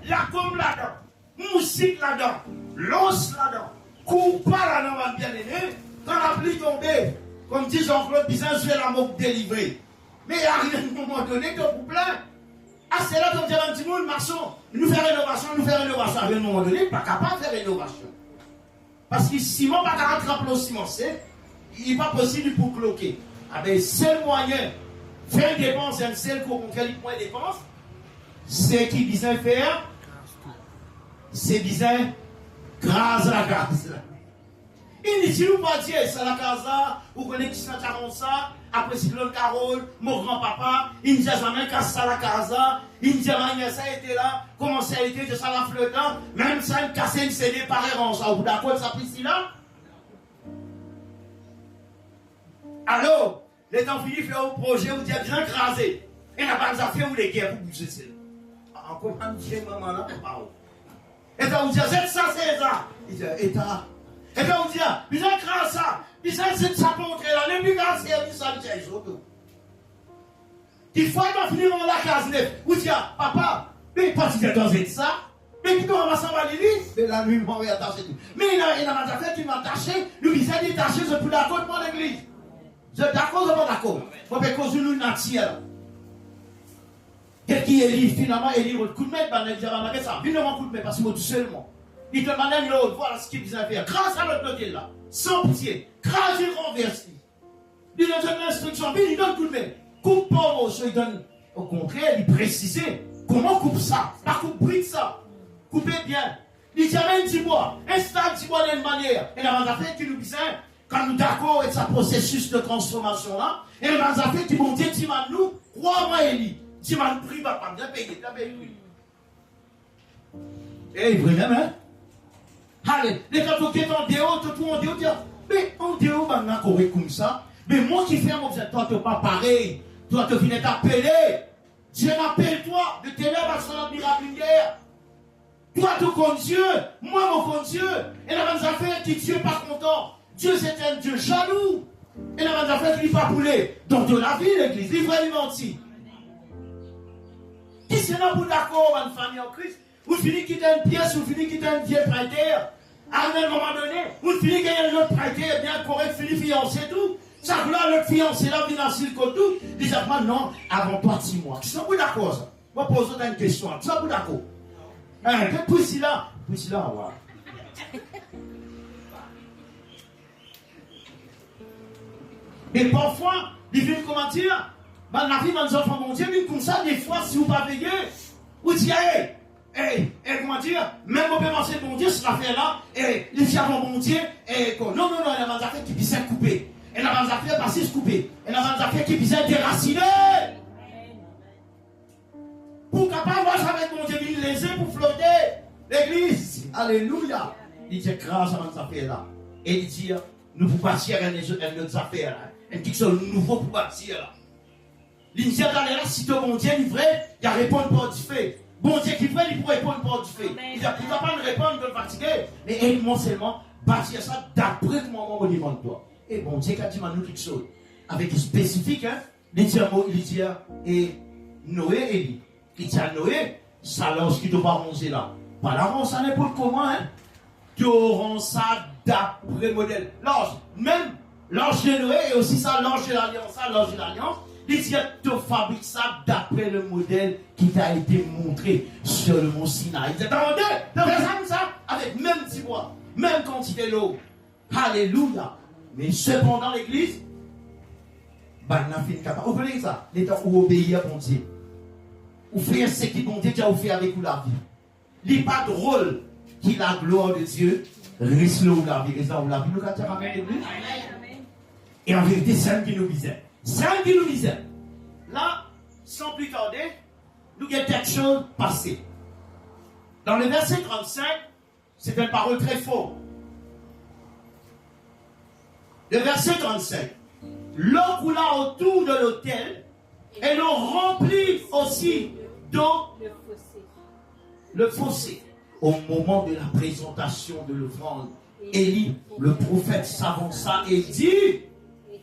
La gomme là-dedans, moussik là-dedans, l'os là-dedans, coupe pas là-dedans, ma bien-aimée, quand la pluie tombée, comme dit Jean-Claude Bizin, je vais la mort délivrer. Mais il y a un moment donné que vous plaît. Ah, c'est là qu'on dit à un petit monde, marchons, nous faire rénovation. À un moment donné, pas capable de faire rénovation. Parce que Simon, pas capable de rentrer au ciment, il n'est pas possible pour cloquer. Ah ben, seul moyen, faire une dépense, un seul qu'on quel point de dépense, c'est qui besoin faire, c'est besoin grâce à la grâce. Il dit, si nous pas dire, c'est la casa, ou connaissez qui s'en charge ça, après Cyclone Carole, mon grand-papa, il ne dit jamais qu'à ça la casa, il ne dit jamais ça a été là, comment ça a été, de ça la flottant, même ça, il casse une CD par errant, ça, vous d'accord, ça pisse là? Alors, les temps finis, fait un projet, vous dites bien crasé. Et la bande affaire ou les guerres, vous bougez ça. En comment dire, maman, là, pas où. Et puis vous dites, c'est ça, c'est ça. Il dit, État. Et puis vous dites, vous avez crasé ça. Puis ça, c'est ça pour entrer là. Les plus grands services, ça, c'est les autres. Il faut pas finir dans la case neuve. Vous dites, papa, mais pas si tu dans ça. Mais qui doit s'en aller, mais la nuit, on va attacher tout. Mais il a des affaires qui m'ont attaché, nous, il s'est détaché, c'est pour d'accord pour l'église. Vous êtes d'accord ou pas d'accord? Parce que nous sommes nature. Qu'est-ce qui est libre finalement? Il dit, coup de main, il dit, ça, viens devant coup de main, parce que moi tout seulement. Il te demande l'autre, voilà ce qu'il vient faire. Grâce à l'autre côté là, sans pitié, grâce et renverse. Il donne l'instruction, il donne coup de main. Coupe pas au il donne, au contraire, il précise comment coupe ça, pas coupe bride ça. Coupez bien. Il dit, un petit bois, installe un petit bois d'une manière. Et la affaire qui nous dit, quand nous d'accord avec ce processus de transformation là, et les affaires qui vont dire, nous, crois-moi, Élie, tu m'as pris, pas bien payé, t'as payé, oui. Eh, vraiment, hein? Allez, les gens qui sont en dehors, tout en dehors, mais en dehors, maintenant, qu'on est comme ça, mais moi qui fais mon toi, tu n'es pas pareil, toi, tu viens t'appeler, Dieu m'appelle toi, de ténèbres à son miracle lumière. Toi, tu connais Dieu, moi, mon connais Dieu, et les affaires qui Dieu n'est pas content. Dieu, c'est un Dieu jaloux. Et la même affaire qu'il ne va pas pouler. Donc, de la vie, l'église, il va lui mentir. Qui c'est là pour d'accord, une famille en Christ? Vous finissez quitter une pièce, vous finissez quitter un vieux prêteur. À un moment donné, vous finissez qu'il y a un autre prêteur, bien correct, finit fiancé, tout. Ça là, le fiancé là, vient assis le côté, il dit, non, avant toi, 6 mois. Tu sais, d'accord, ça? Moi, pose une question. Tu sais, d'accord? Puis là, voilà. Et parfois, il vient comment dire, la vie, mes enfants, mon Dieu, comme ça, des fois, si vous ne pas veillez, vous dites, comment dire, même au paiement, c'est mon Dieu, cette affaire-là, les filles avant mon Dieu, non, il y a des affaires qui puissent être coupées. Il y a des affaires pas se couper. Il y a des affaires qui puissent être déracinées. Pour capable de voir avec mon Dieu, il les a pour flotter l'église. Alléluia. Il dit, grâce à ces affaires-là. Et il dit, nous pouvons bâtir nos affaires. Quelque chose de nouveau pour bâtir là. Il dit, là, si ton bon Dieu est vrai, il y a répondre pour du fait. Bon Dieu qui est vrai, il peut répondre pour du fait. Il ne va pas nous répondre de fatiguer, mais aide-moi seulement bâtir ça d'après le moment où on demande toi. Et bon Dieu, quand il m'a dit quelque chose, avec spécifique, hein, il dit, et Noé, il dit à Noé, ça lorsqu'il ne doit pas manger là. Pas là, ça n'importe comment, hein. Tu auras ça d'après modèle. L'ange, même l'ange de Noé et aussi ça, l'ange de l'Alliance, il dit, tu fabriques ça d'après le modèle qui t'a été montré sur le mont Sinaï. Il dit, attendez, tu fais ça comme ça, avec même petit bois, même quantité d'eau. Alléluia. Mais cependant, l'église, vous voyez ça, l'état où obéir à mon Dieu. Ou faire ce qui bon Dieu a fait avec vous la vie. Il n'est pas drôle qui la gloire de Dieu risque ou la vie. Nous avons l'église. Et en vérité, c'est un qui nous visait. C'est un qui nous visait. Là, sans plus tarder, nous avons quelque chose passé. Dans le verset 35, c'est une parole très forte. Le verset 35. L'eau coula autour de l'autel et l'eau remplit aussi d'eau le fossé. Au moment de la présentation de l'offrande, Élie, le prophète, s'avança et dit,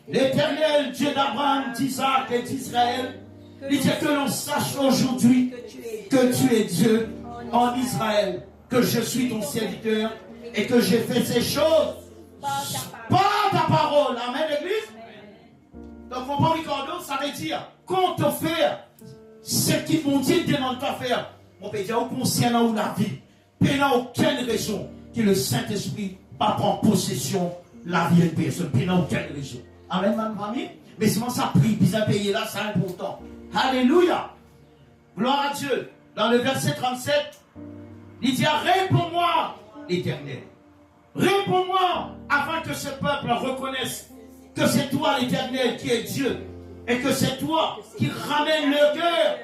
l'Éternel, Dieu d'Abraham, d'Isaac et d'Israël, il dit que l'on sache aujourd'hui que tu es Dieu en Israël, que je suis ton serviteur et que j'ai fait ces choses par ta parole. Amen, l'église. Donc, mon bon Ricardo, ça veut dire, quand on fait ce qui mon Dieu demande de faire, mon Père, concernant la vie, il n'y a aucune raison que le Saint-Esprit pas prendre possession de la vie de personne. Il n'y a aucune raison. Amen, ma famille. Mais c'est ça prie, puis à payer là, c'est important. Alléluia. Gloire à Dieu. Dans le verset 37, il dit, réponds-moi, l'Éternel. Réponds-moi, afin que ce peuple reconnaisse que c'est toi, l'Éternel, qui est Dieu. Et que c'est toi qui ramène le cœur.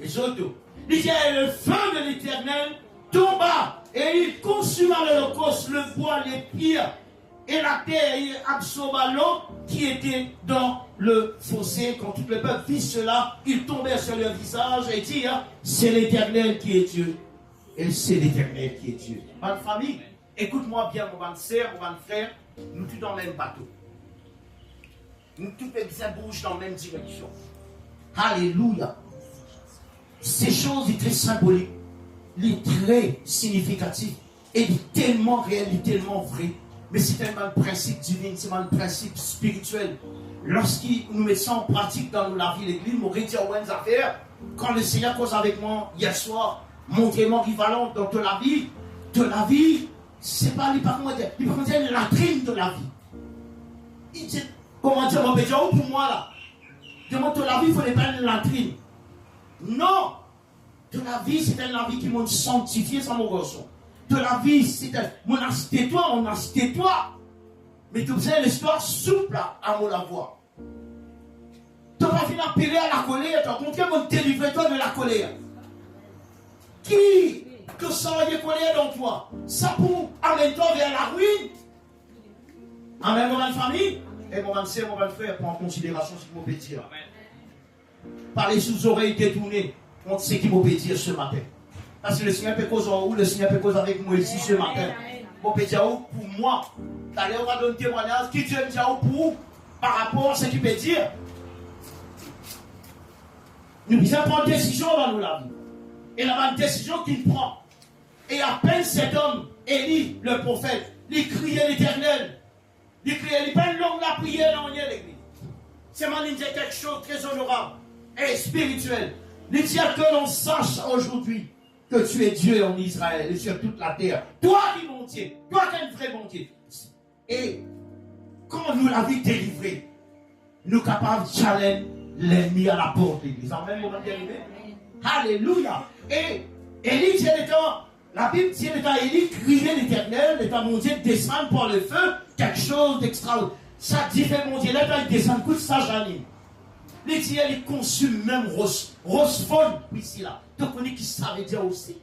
Les autres. Il dit, le feu de l'Éternel tomba et il consuma l'holocauste, le bois, les pierres et la terre et absorba l'eau qui était dans le fossé. Quand tout le peuple vit cela, ils tombèrent sur leur visage et dirent, c'est l'Éternel qui est Dieu. Et c'est l'Éternel qui est Dieu. Ma famille, écoute-moi bien, mon bonne sœur, mon bon frère, nous tous dans le même bateau. Nous tous bien bouge dans la même direction. Alléluia. Ces choses sont très symboliques, les très significatifs, et tellement réels, et tellement vrais. Mais c'est tellement le principe divin, c'est tellement le principe spirituel. Lorsqu'il nous met ça en pratique dans la vie de l'église, nous réduisons aux affaires. Quand le Seigneur cause avec moi hier soir, montrez-moi rivalent dans la vie, c'est pas comment dire, la latrine de la vie. Il dit, comment dire, mon péché, pour moi là, demande la vie, il faut pas une latrine. Non, de la vie, c'est une vie qui m'a sanctifié sans mon garçon. De la vie, c'est mon tais-toi, on tais-toi. Mais tu sais, l'histoire souple à mon avoir. Tu vas finir appeler à la colère, tu vas continuer à délivrer toi de la colère. Qui que ça ait colère dans toi? Ça pour amener toi vers la ruine. Amen, mon famille. Et mon frère, mon frère, prends en considération ce qu'il m'a dire. Parlez sous oreilles détournées contre ce qu'il m'a dire ce matin. Parce que le Seigneur peut causer où, le Seigneur peut causer avec moi ici ce matin. Mon peut dire pour moi. D'ailleurs, on va donner un témoignage qui Dieu me dit pour par rapport à ce qu'il peut dire. Nous devons prendre une décision dans nos la vie. Et la décision qu'il prend. Et à peine cet homme, Élie, le prophète, il criait l'Éternel. Il criait, il peine l'homme la prière dans l'église. c'est mal dire quelque chose de très honorable et spirituel. Il dit que l'on sache aujourd'hui que tu es Dieu en Israël et sur toute la terre. Toi qui es mon Dieu, toi qui es un vrai bon Dieu. Et quand nous l'avons délivré, nous sommes capables de challenger l'ennemi à la porte de l'église. Amen, mon bien aimé. Alléluia. Et Élie, la Bible dit que Élie criait l'Éternel, l'État mon Dieu, descend par le feu, quelque chose d'extraordinaire. Ça dit, fait mon Dieu, là, il descend, écoute ça, j'anime. Les dieux, ils consument même Rosphone, ici là. Donc on dit qu'il savait dire aussi.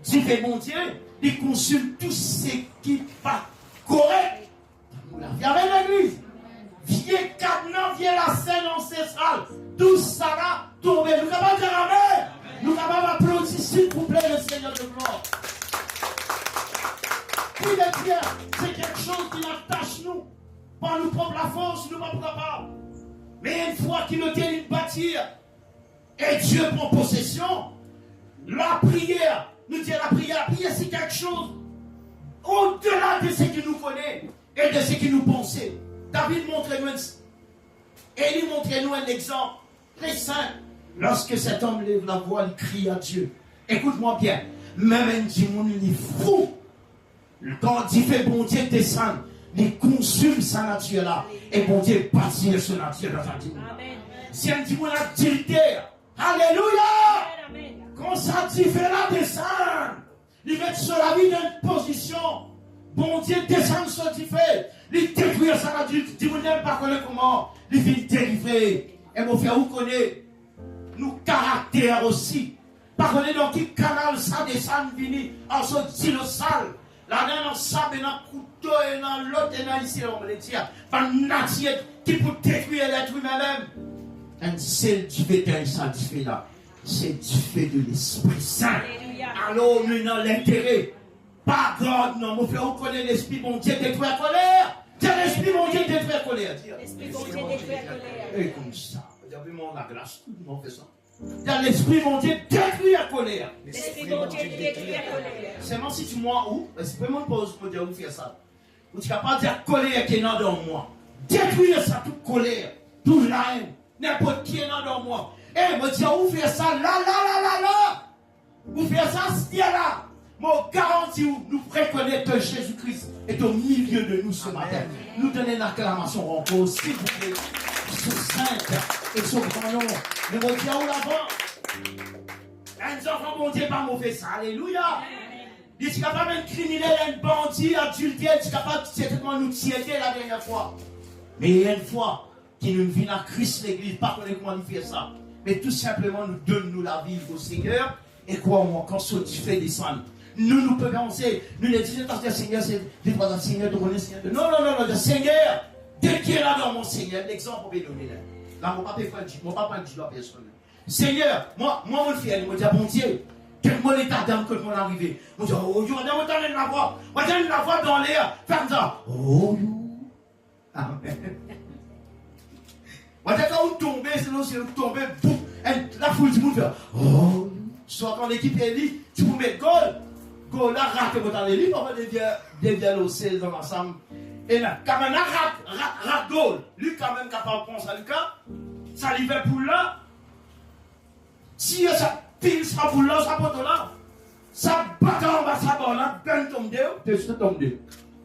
Dieu fait mon Dieu, il consume tout ce qui n'est pas correct. Il y avait l'église. Vieux cadenas, vieux la scène ancestrale. Tout ça là, tombé. Nous avons dire amen. Nous avons applaudi, s'il vous plaît, le Seigneur de gloire. Puis les dieux, c'est quelque chose qui attache nous. Par nous propre la force, nous ne sommes pas capables. Mais une fois qu'il nous tient une bâtir, et Dieu prend possession, la prière, nous dit la prière c'est quelque chose au-delà de ce qu'il nous connaît et de ce qu'il nous pensait. David montre-nous Élie montre-nous un exemple très simple. Lorsque cet homme lève la voix, il crie à Dieu. Écoute-moi bien, même un démon, il est fou. Quand il fait bon Dieu descendre, il consume sa nature là. Et bon Dieu bâtit sa nature dans un démon. Si un démon adultère, alléluia! Quand ça dit fait la descendre, il met sur la vie d'une position. Bon Dieu descend sur ce qu'il fait. Il détruit sa nature. Démon n'aime pas connaître comment. Il vient délivrer. Et mon frère, vous connaissez nous caractère aussi. Par contre, dans qui canal ça descend, vini en ce stylo sale. Là, dans le sable, dans le couteau, et dans l'autre, et dans ici, on va le dire. Par nature qui peut détruire l'être humain même. Un seul du fait ça du fait là. C'est du fait de l'Esprit Saint. Alors, nous dans l'intérêt. Pas God, non, mon frère, on connaît l'Esprit, mon Dieu, détruit la colère. C'est l'Esprit, mon Dieu, détruit la colère. L'Esprit, mon Dieu, détruit la colère. Et comme ça. Vous avez mon la grâce, tout le monde fait ça. Dans l'Esprit, mon Dieu, détruit la colère. L'Esprit, mon Dieu, détruit la colère. Seulement si tu moi où, c'est vraiment pause pour dire où faire ça. Ou tu n'as pas dire colère qui est dans moi. Détruire ça, toute colère, toute la haine, n'importe qui est dans moi. Et me dire où faire ça, là. Où faire ça, c'est là. Moi, garantis nous reconnaître que Jésus-Christ est au milieu de nous ce matin. Nous donner une acclamation encore, s'il vous plaît. Son saint et son grand nom. Mais mon Dieu, où là-bas? Un enfant, mon Dieu, pas mauvais ça. Alléluia. Il est capable d'un criminel, un bandit, un adultère, il est capable certainement nous tirer la dernière fois. Mais il y a une fois qu'il nous vient à Christ l'église, pas comment il fait ça. Mais tout simplement, nous donne la vie au Seigneur. Et crois-moi, quand ce tu fais descendre, nous pouvons penser, nous ne disons pas que le Seigneur, c'est le Seigneur de mon Seigneur. Non, le Seigneur, dès qu'il est là dans mon Seigneur, l'exemple pour me donner là. Là, mon papa ne dit pas personne. Seigneur, moi, mon fils, il me dit, bon Dieu, quel mon état d'âme que mon arrivé. Mon Dieu, oh, Dieu, on a la voix. On a la voix dans l'air. Ferme ça. Oh, amen. On a quand vous tombez, sinon si vous tombez, boum, la foule du monde fait, oh, soit quand l'équipe est libre, tu peux mettre goal, là, rate votre l'équipe, on va devient l'océan dans l'ensemble. Et là, quand même, rate goal. Lui, quand même, capable de prendre ça, Lucas, ça lui fait pour là. Si ça pile, ça pour là, ça pour là. Ça bat en bas, ça bat là, ben tombe deux, tu tombes deux.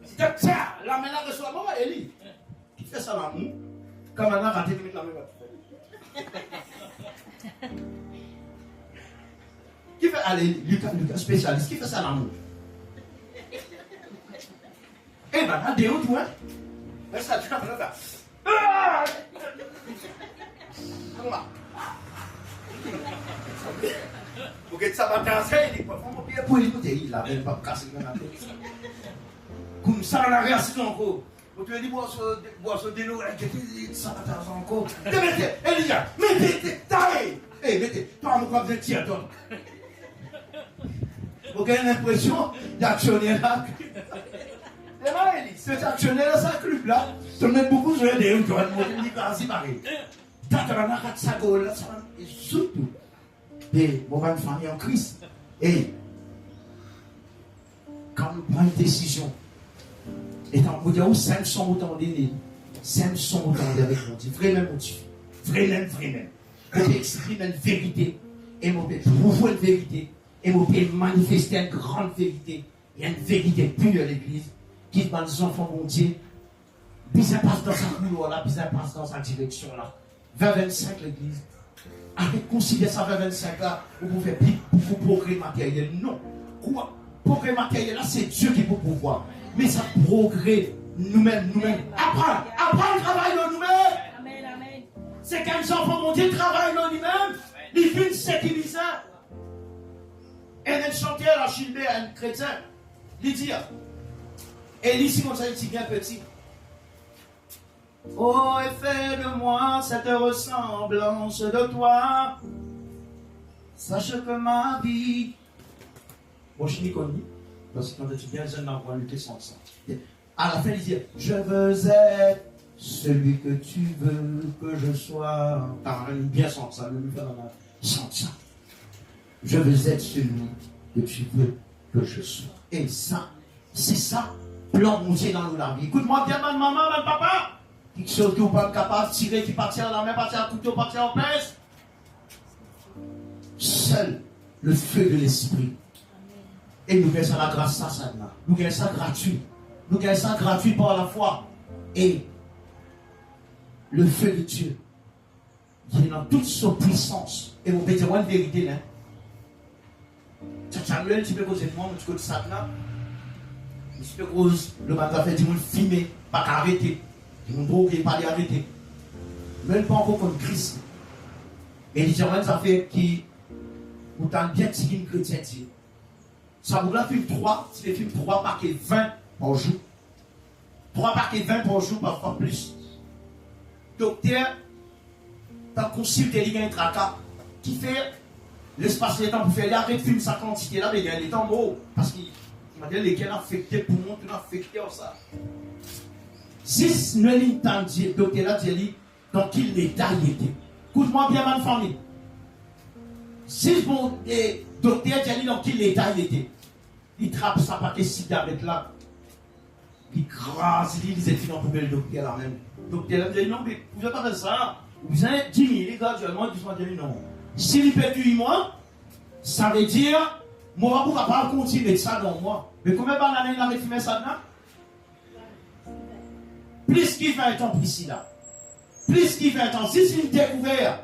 C'est ça, la main là, reçoit, maman, Elie. Qui fait ça l'amour? Quand on a raté, la main va qui fait, allez, Lucas, spécialiste, qui fait ça l'amour? Eh ben, là, des hauts, tu vois. Mais ça, tu vas faire ça. Comment? Pour que ça va danser, il faut faire mon pied pour écouter. Il a même pas cassé le tête. Comme ça, on a réassis encore. Vous te dites, bois ce délo, ça va danser encore. Mettez, Elia, mettez, taille. Eh, mettez, toi, on va vous tirer, toi. Vous avez l'impression d'actionner là. Et là, cet actionnaire, ça club là, ça met beaucoup de gens qui ont dit quasi pareil. T'as un ça là, et surtout, et on va une famille en crise. Et quand nous prenons une décision, et dans le 500 autant d'années, c'est son autant avec mon Dieu. Vraiment, mon Dieu. Vraiment. Je peux exprimer une vérité. Et je peux prouver une vérité. Et je peux manifester une grande vérité. Il y a une vérité pure à l'église. Qui dans les enfants, mon Dieu. Puis ça passe dans sa couleur là. Puis ça passe dans sa direction là. Vers 25 l'église. Avec considérer ça vers 25 là. Vous pouvez faire pour progrès matériel. Non. Quoi? Progrès matériel là, c'est Dieu qui peut pouvoir. Mais ça progrès nous-mêmes. Apprendre le travail de nous-mêmes. Amen. C'est quand les enfants mon Dieu travaillent de nous-mêmes. Ils viennent sécuriser. Et un chanteur à Chilbert, un chrétien, il dit, et il dit comme ça, il dit bien petit. Oh, et fais de moi cette ressemblance de toi. Sache que ma vie. Bon, je n'y connais pas. Parce que quand tu viens, je n'en vois lutter sans ça. À la fin, il dit, je veux être celui que tu veux que je sois. T'as bien sans ça, le faire sans ça. Je veux être celui que tu veux que je sois. Et ça, c'est ça, plan monter dans la vie. Écoute-moi bien, ma maman, ma papa. Quelque chose que vous n'êtes pas capable de tirer, qui partit à la main, partit à couteau, partit en pince. Seul le feu de l'esprit. Et nous gagnons ça la grâce, ça. Nous gagnons ça gratuit. Nous gagnons ça gratuit par la foi. Et le feu de Dieu, qui est dans toute sa puissance. Et vous pouvez dire une vérité, là. Samuel, tu peux causer de moi, tu peux ça là. Tu peux causer le matin, fait, tu peux filmer, pas arrêter. Tu peux droguer, pas arrêter. Même pas encore contre Christ. Et les gens, ça fait qui, vous t'en bien tiré une chrétienne. Ça vous l'a film 3, c'est des films 3 paquets 20 par jour. 3 paquets 20 par jour, parfois plus. Docteur, t'as consulté les gars de tracas qui fait l'espace de temps pour faire l'arrêt de film sa quantité là, mais il y a des temps beaux. Parce qu'il m'a dit lesquels affectés pour moi, tout affecté en ça. Si nous l'entendons, docteur là, dit dans quel état il était. Écoute-moi bien, ma famille. Si mon docteur dit dans quel état il était, il trappe sa paquet sida avec là. Il crase, il dit, il dans poubelle docteur là même. Docteur là, dit non, mais vous ne pouvez pas faire ça. Vous avez 10 000 graduellement, ils dit non. Si il perd 8 mois, ça veut dire, moi, je ne vais pas continuer ça dans moi. Mais combien d'années il a fumé ça là? Plus qu'il 20 ans, plus là. Plus qu'il 20 ans. Si c'est une découverte,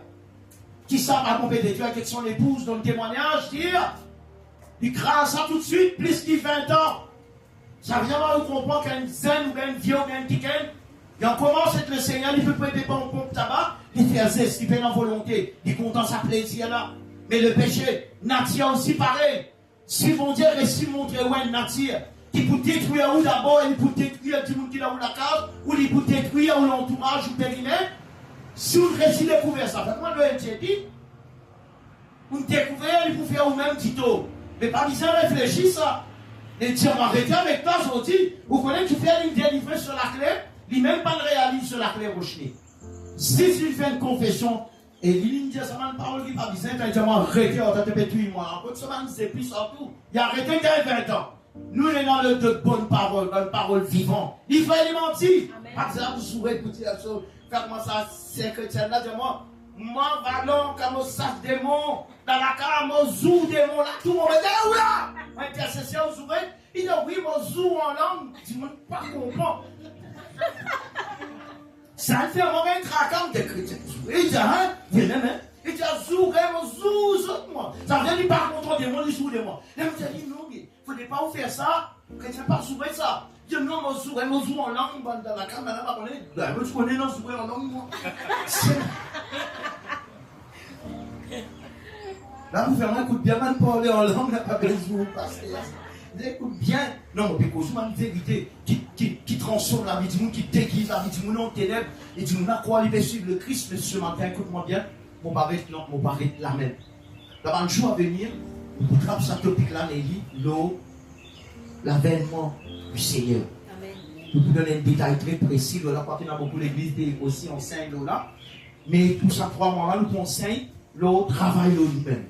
qui savent accompagner Dieu avec son épouse dans le témoignage, dire, il crase ça tout de suite, plus qu'il 20 ans. Ça vient là où on comprend qu'il y a une zen ou une vieux ou une tiken. Et on commence avec le Seigneur, il peut prêter bon pompe tabac, il fait zeste, il fait dans volonté, il est content sa plaisir là. Mais le péché, nature aussi pareil. Si mon Dieu réussit montrer où est nature, qui peut détruire où d'abord, il peut détruire tout le monde qui est dans la case, ou il peut détruire où l'entourage ou périmètre. Si vous réussissez à découvrir ça, faites-moi le dit, vous découvrez, il peut faire vous-même Tito. Mais pas disant réfléchir ça. Et dire, on va arrêter avec toi aujourd'hui. Vous connaissez qui fait une délivrance sur la clé, il même pas le réalise sur la clé rochée. Si il fait une confession, et il dit, ça m'a une parole qui va dire, il dit, arrêtez, on t'a fait 8 mois. En fait, ça m'a c'est plus surtout. Il a arrêté il y a 20 ans. Nous, on est dans le de bonnes paroles vivantes. Il faut les mentir. Parce que là, vous souhaitez écouter la chose. Faites-moi ça, c'est chrétien là, dis-moi. Moi, ballon, comme au sac démon, dans la carte, moi, zou démon, là, tout le monde dit, où là? Intercession, vous ouvrez. Il dit, oui, moi, zou en langue. Tu ne pas comprendre. Ça fait vraiment un traquant des chrétiens. Il dit, hein? Il dit, il dit, zou, moi. Ça vient du par contre démon, il zou démon. Là, vous avez dit, non, il ne faut pas vous faire ça. Chrétien, pas s'ouvrir ça. Je dis non, moi, zou en langue, dans la caméra, je connais, non, zou en langue, moi. Là, vous faites un coup de bien, mal parler en langue, n'a pas besoin de passer. Écoute bien. Non, mais c'est une vérité qui transforme la vie du monde, qui déguise la vie du monde en ténèbres. Et du monde, à quoi il va suivre le Christ, mais ce matin, écoute-moi bien, mon barrette la même. Dans un jour à venir, vous trappez ce topic-là, Nelly, l'eau, l'avènement du Seigneur. Je vous donner un détail très précis. Là, parce qu'il y a beaucoup d'églises aussi enseignent là. Mais pour ça, 3 mois-là, nous enseignons l'eau, travail nous-mêmes.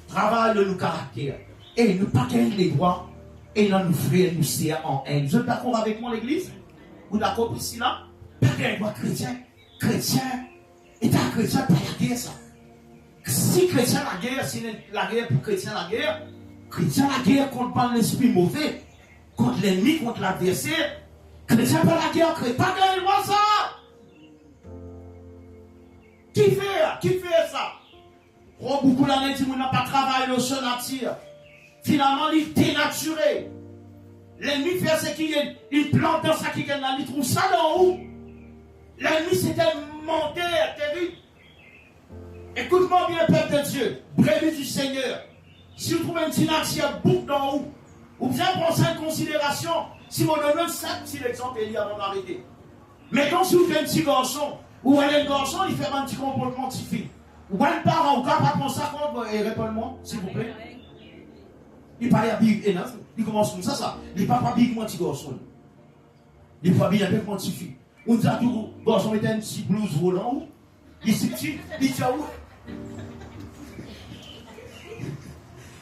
Travail de nos caractères. Et ne pas gagner les droits. Et non nous frères, nous serre en haine. Vous êtes d'accord avec moi, l'église? Vous êtes d'accord ici là? Pas qu'il y a chrétien, état chrétien, pas la guerre, ça. Si chrétien la guerre, si la guerre pour chrétien la guerre contre pas l'esprit mauvais, contre l'ennemi, contre l'adversaire. Chrétien pas la guerre, chrétien pas gagner moi ça. Qui fait ça? Oh, beaucoup d'années, si vous n'avez pas travaillé au sol nature. Finalement, il est dénaturé. L'ennemi fait ce qu'il est, il plante dans sa kiken, il trouve ça dans où? L'ennemi c'est un menteur terrible. Écoute-moi bien, peuple de Dieu, brebis du Seigneur. Si vous trouvez une dynastie boucle dans où, ou bien prendre ça en considération, si vous donnez 5 petits exemples, il y a avant d'arrêter. Mais quand si vous faites un petit garçon, ou un garçon, il fait un petit comportement de fille. Ou un parent, ou capable de prendre ça compte, et réponds-moi, s'il vous plaît. Il parle à Big et il commence comme ça. Il parle pas Big, moi, petit garçon. Il parle bien avec moi, petit fille. On dit à tout, garçon, met un petit blouse volant, il s'est petit, il dit à où?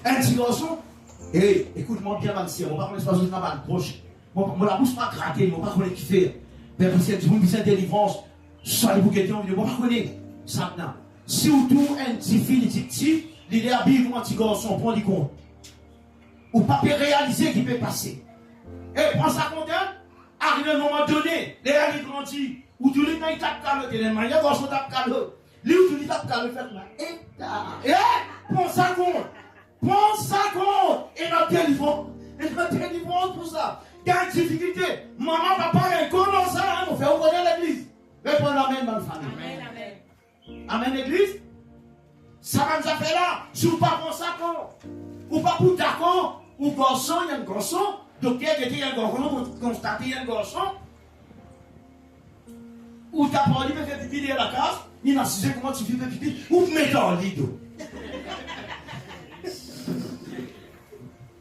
Un petit garçon, et écoute-moi bien, man, si on va pas connaître pas une proche. Mon la bouche pas craquer, on va pas connaître qui fait. Mais vous êtes une délivrance, soit les bouquets, on va pas connaître ça maintenant. Si vous trouvez un petit fille, un petit, il est habillé comme un petit garçon, prends-le compte. Ou pas peut réaliser qu'il peut passer. Et prends ça compte, arrive à un moment donné, les gens grandissent, ou tu les mets tape calme, tu les mets garçon tape calme. Lui ou tu les tape calme, fait là. Et prends ça compte. Prends ça compte. Et notre délivrance pour ça. Il y a une difficulté. Maman, papa, un con dans ça, on fait ouvrir l'église. Répondez amen, bonne famille. Amen. Amen, l'église. Ça va nous faire là. Si vous ne pas prendre ça compte. Ou pas pour d'accord, ou garçon, il y a un garçon, docteur qui était un garçon, vous constatez un garçon, ou t'as pas dit, mais fait pipi derrière la case, il m'a dit comment tu fais pipi, ou mets dans le lit.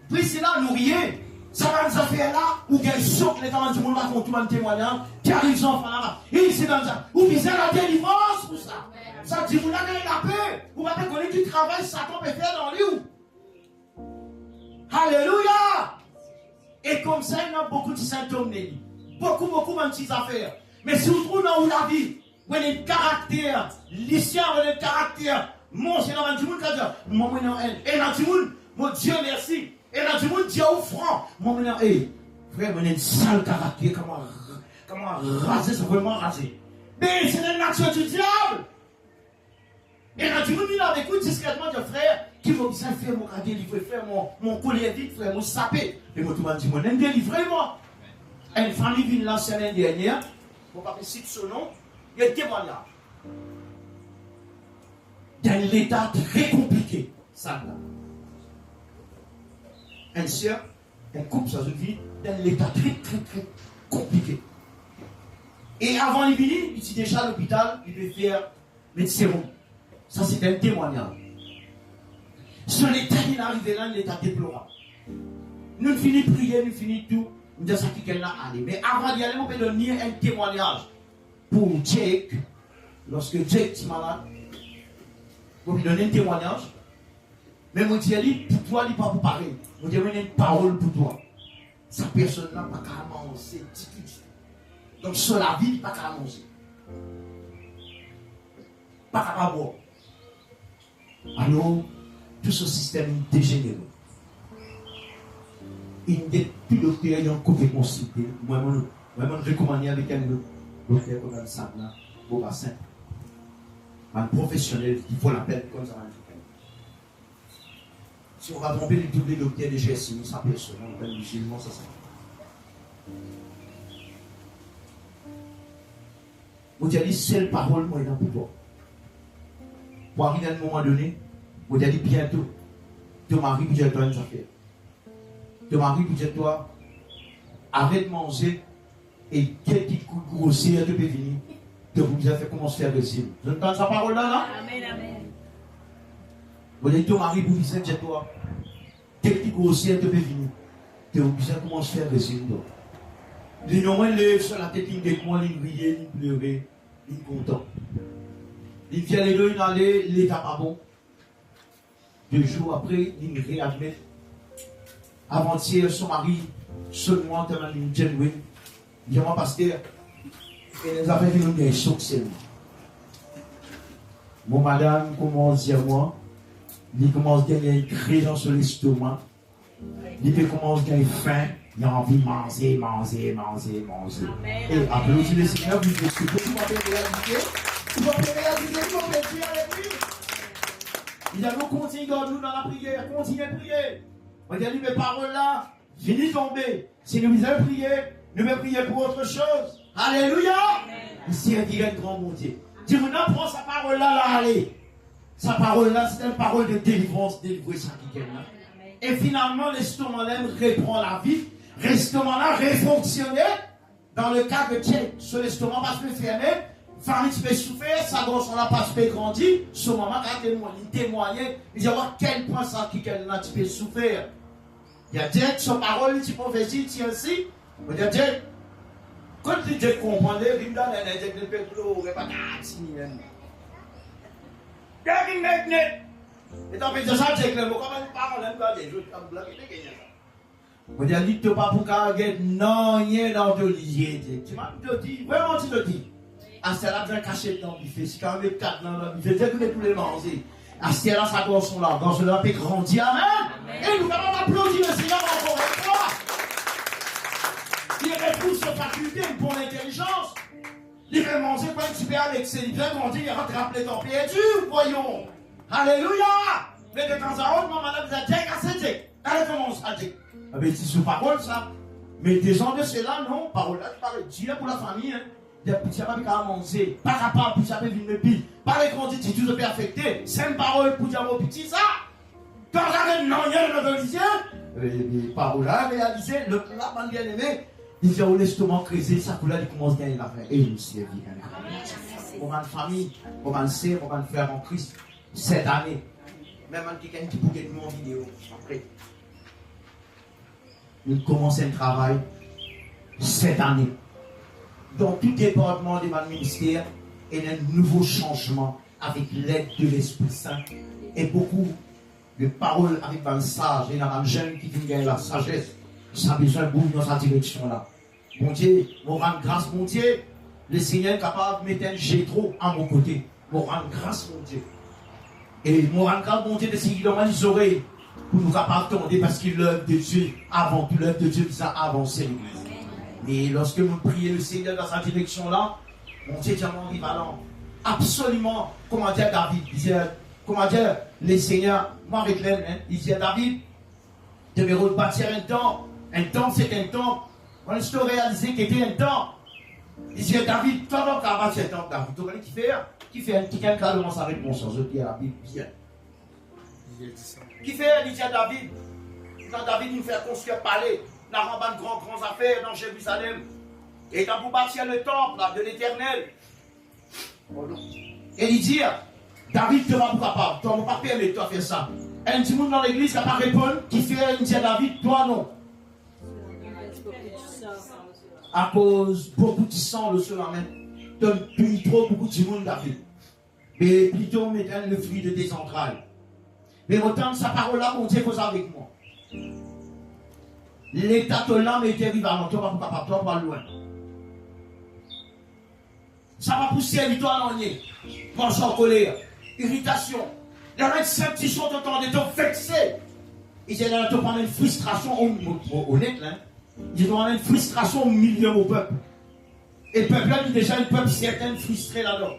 Puis c'est là, nous riez, ça va nous faire là, ou qu'il y a une choc, les gens du monde racontent tout le témoignage, qui arrive en enfants là-bas, et c'est dans ça, ou bien c'est la délivrance pour ça. Ça dit, vous n'avez la paix, vous m'avez connu du travail, Satan peut faire dans le lit. Alléluia! Et comme ça, il y a beaucoup de symptômes. Beaucoup de petites affaires. Mais si vous trouvez dans où la vie, vous avez un caractère, l'histoire, vous avez un caractère, mon Seigneur, dans le monde, mon Seigneur, et dans le monde, mon Dieu, merci. Et dans le monde, Dieu au franc. Mon Seigneur, frère, vous avez un sale caractère, comment raser, c'est vraiment raser. Mais c'est la nature du diable. Et dans le monde, il a écouté discrètement de frère. Qui va bien faire mon délivrer, faire mon collier vite, faire mon sapé. Et moi, tout le monde dit, moi, délivrez moi. Une famille vient là, c'est l'année dernière, pour ne pas citer son nom, il y a un témoignage. Dans l'état très compliqué, ça là. Une soeur, un couple, ça se vit dans l'état très compliqué. Et avant de venir, il était déjà à l'hôpital, il devait faire médecin. Ça, c'est un témoignage. Sur l'état qui est arrivé là, l'état déplorable. Nous finissons de prier, nous finissons tout. Nous disons ça qui est là, allez. Mais avant d'y aller, on peut donner un témoignage pour Jake. Lorsque Jake est malade, on peut donner un témoignage. Mais mon Dieu, pour toi, il n'est pas pour parler. On dit, une parole pour toi. Sa personne n'a pas qu'à manger. Donc, sur la vie, il n'a pas qu'à manger. Pas qu'à boire. Alors, tout ce système dégénéré. Il n'y a plus de docteur qui ont coupé consulté. Moi, je recommande avec un docteur comme ça, au bassin. Un professionnel qui vaut la peine comme ça. Si on va tromper les doubles docteurs de GSI, ça peut se faire, le musulman, ça. Vous avez dit, seule parole, moi, il y a pour toi. Pour arriver à un moment donné, vous avez dit bientôt, ton mari vous dit toi une affaire. Ton mari vous dit toi, arrête de manger et quelques coups grossiers de venir. Que vous avez fait commencer à faire de cible. Vous entendez sa parole là? Amen, amen. Vous avez dit ton mari vous dit toi, quelques grossiers de venir. Que vous avez commencé à faire de cible. Les noms lèvent sur la tête, ils me moi, ils riaient, ils pleuraient, ils content. Ils viennent les deux, ils allaient, l'état pas bon. 2 jours après, il me réadmet. Avant-hier, son mari, seulement, dans une genuine. Il dit, moi, pasteur, Et les affaires qui nous donnent succès. Mon madame commence à dire moi, il commence à gagner une crayon sur l'estomac, il commence à gagner faim, il a envie de manger. Et applaudissez le Seigneur, vous pouvez réaliser, vous pouvez réaliser, vous pouvez prier avec lui. Il a nous continuer dans la prière, continuez à prier. On dit, mes paroles là, finis de tomber. Si nous devons prier, nous devons prier pour autre chose. Alléluia! Ici, il y a un grand bon Dieu. Dieu nous prend sa parole là, allez. Sa parole là, c'est une parole de délivrance, délivrer ça qui est là. Et finalement, l'estomac là reprend la vie. L'estomac là réfonctionner. Dans le cas de Dieu, ce l'estomac va se fermer. Famille peut souffrir, sa grosse on n'a pas peut grandir. Ce moment, quand il témoigne, il dit, quel point ça qui n'a pas souffrir. Il y a Dieu, son parole, il prophétie, il dit ainsi. Il dit, Dieu, quand il dit comprendre, il donne un indice de pétrole, il n'est pas capable. Qu'est-ce qu'il met net? Et donc, il dit ça, Dieu, comment il parle, il doit dire, je vais bloquer les gars. On dit, il dit, pas pour qu'il non, il y a dans le lit. Tu m'as dit, vraiment, tu le dis. Astella bien caché dans le buffet. Si quand même 4 dans le buffet, c'est que tous les manger. Astella, sa garçon là, garçon là, peut grandir. Amen. Et nous allons applaudir le Seigneur encore une fois. Il retrouve sa faculté pour l'intelligence. Il veut manger quoi, super avec ses livres, grandir, il rentre rappeler ton pied dur, voyons. Alléluia. Mais de temps à autre, madame, vous êtes assez Dieu. Allez, commence à dire. Mais c'est sous parole ça. Mais des gens de cela, non, parole là, tu parles Dieu pour la famille. Des petits pas à manger, pas capable pour ça venir me pile, pas les conditions tout peut affecter, c'est une parole pour dire aux petits ça. Quand j'avais non rien dans le lycée, les paroles là réalisées, le plat bien aimé, il dit au l'estomac creusé, ça coulait, il commence à gagner l'affaire. Et il nous servit. Pour ma famille, pour ma sœur, pour ma frère en Christ, cette année, même quelqu'un qui peut gagner en vidéo, après. Nous commençons un travail cette année. Dans tout département de mon ministère, il y a un nouveau changement avec l'aide de l'Esprit Saint et beaucoup de paroles avec un sage et un jeune qui vient la sagesse. Ça a besoin de bouger dans sa direction là. Mon Dieu, mon rendre grâce, mon Dieu. Le Seigneur est capable de mettre un Jétro à mon côté. Mon rendre grâce, mon Dieu. Et mon rendre grâce, mon Dieu, de ce qu'il dans les oreilles pour nous capables d'attendre parce que l'œuvre de Dieu, avant tout l'œuvre de Dieu, qui a avancé l'église. Et lorsque vous priez le Seigneur dans sa direction là, mon Dieu est ambivalent. Absolument, comment dire David, il disait, comment dire, les Seigneurs, moi avec l'aime, il disait David, devait rebâtir un temps c'est un temps, on se réalisé qu'il était un temps. Il disait David, toi donc à bâtir un temps, David, tu vois qui fait un petit calme dans sa réponse, je dis à la Bible bien. Qui fait, il dit à David, quand David nous fait construire palais, nous avons de grandes affaires dans Jérusalem. Et il a pour bâtir le temple là, de l'Éternel. Et il dit, David, tu vas pas capable, tu ne vas pas permettre de faire ça. Et un petit monde dans l'église qui n'a pas répondu, qui fait, il dit à David, toi non. À cause beaucoup de sang, le seul amène. Tu punit trop beaucoup de monde, David. Mais plutôt, mettez le fruit de tes entrailles. Mais autant de sa parole là, mon Dieu, cause avec moi. L'état de l'âme est terrible, toi pas capable, toi pas loin. Ça va pousser l'histoire en nier. Pense en colère, irritation. Il y a 25 petits sont autant de temps vexés. Il y a une frustration, honnête là. Il y a une frustration au milieu au peuple. Et le peuple là, il est déjà un peuple certain frustré là-dedans.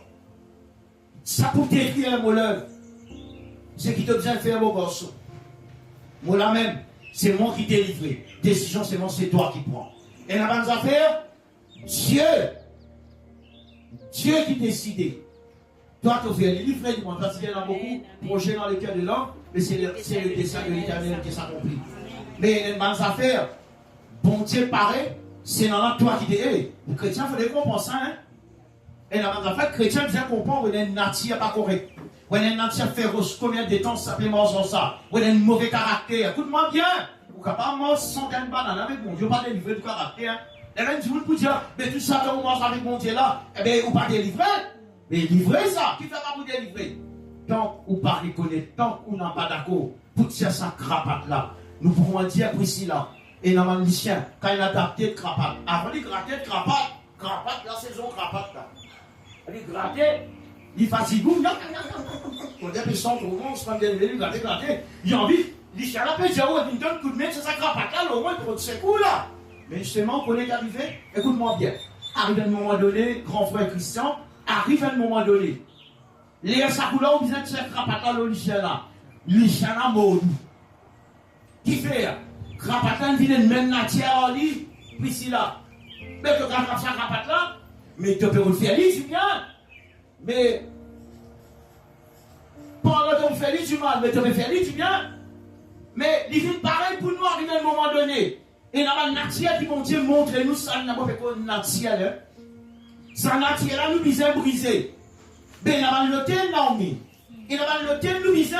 Ça peut détruire un moleur. C'est qui te besoin de faire vos garçons. Moi là même, c'est moi qui délivre. Décision, c'est moi, c'est toi qui prends. Et la bonne affaire, Dieu qui décide. Toi, tu fais les livrer du monde, parce qu'il y en a beaucoup de projets dans le cœur de l'homme, mais c'est le dessein de l'Éternel qui s'accomplit. Mais les bonnes affaires, bon Dieu paraît, c'est dans toi qui dis, hey, le chrétien, il faut les comprendre ça, hein. Et la bonne affaire, le chrétien vient comprendre qu'il y a une nature pas correcte. Ou il y a une nature féroce, combien de temps simplement sur ça. Ou il y a un mauvais caractère. Écoute-moi bien. Ou capable de sans une banane avec mon Dieu, pas délivrer du caractère. Et même si vous pouvez dire, mais tout ça, on mange avec mon Dieu là, eh bien, ou pas délivrer. Mais livrer ça, qui fait pas vous délivrer? Tant ou pas reconnaître, tant ou n'a pas d'accord, pour dire ça cravate là. Nous pouvons dire Priscilla et la magicien, quand il a adapté de cravate, avant de gratter de cravate, cravate, la saison cravate là. Il gratter, il fatigue, on dit, son on se prend des gratter, il a envie, il cherche la paix, il donne un coup de main, c'est sa cravate là, au moins pour ce coup là. Mais justement, qu'on est arrivé, écoute-moi bien, arrive à un moment donné, grand frère Christian, arrive à un moment donné, les sacoula ont besoin de cette cravate là, l'Ishana Maudou. Qui fait, cravate là, il vient de même matière en lit, Priscilla. Mais tu as sa cravate là, mais tu peux le faire, tu viens. Mais pendant que tu fais, tu mal, mais tu peux faire, tu viens. Mais il vient pareil pour nous arriver à un moment donné. Et dans la nature qui vont Dieu montrer nous, ça n'a pas fait quoi, nature. Ça nature là, nous bisons briser. Ben, dans l'hôtel, Naomi. Et dans l'hôtel, nous bisons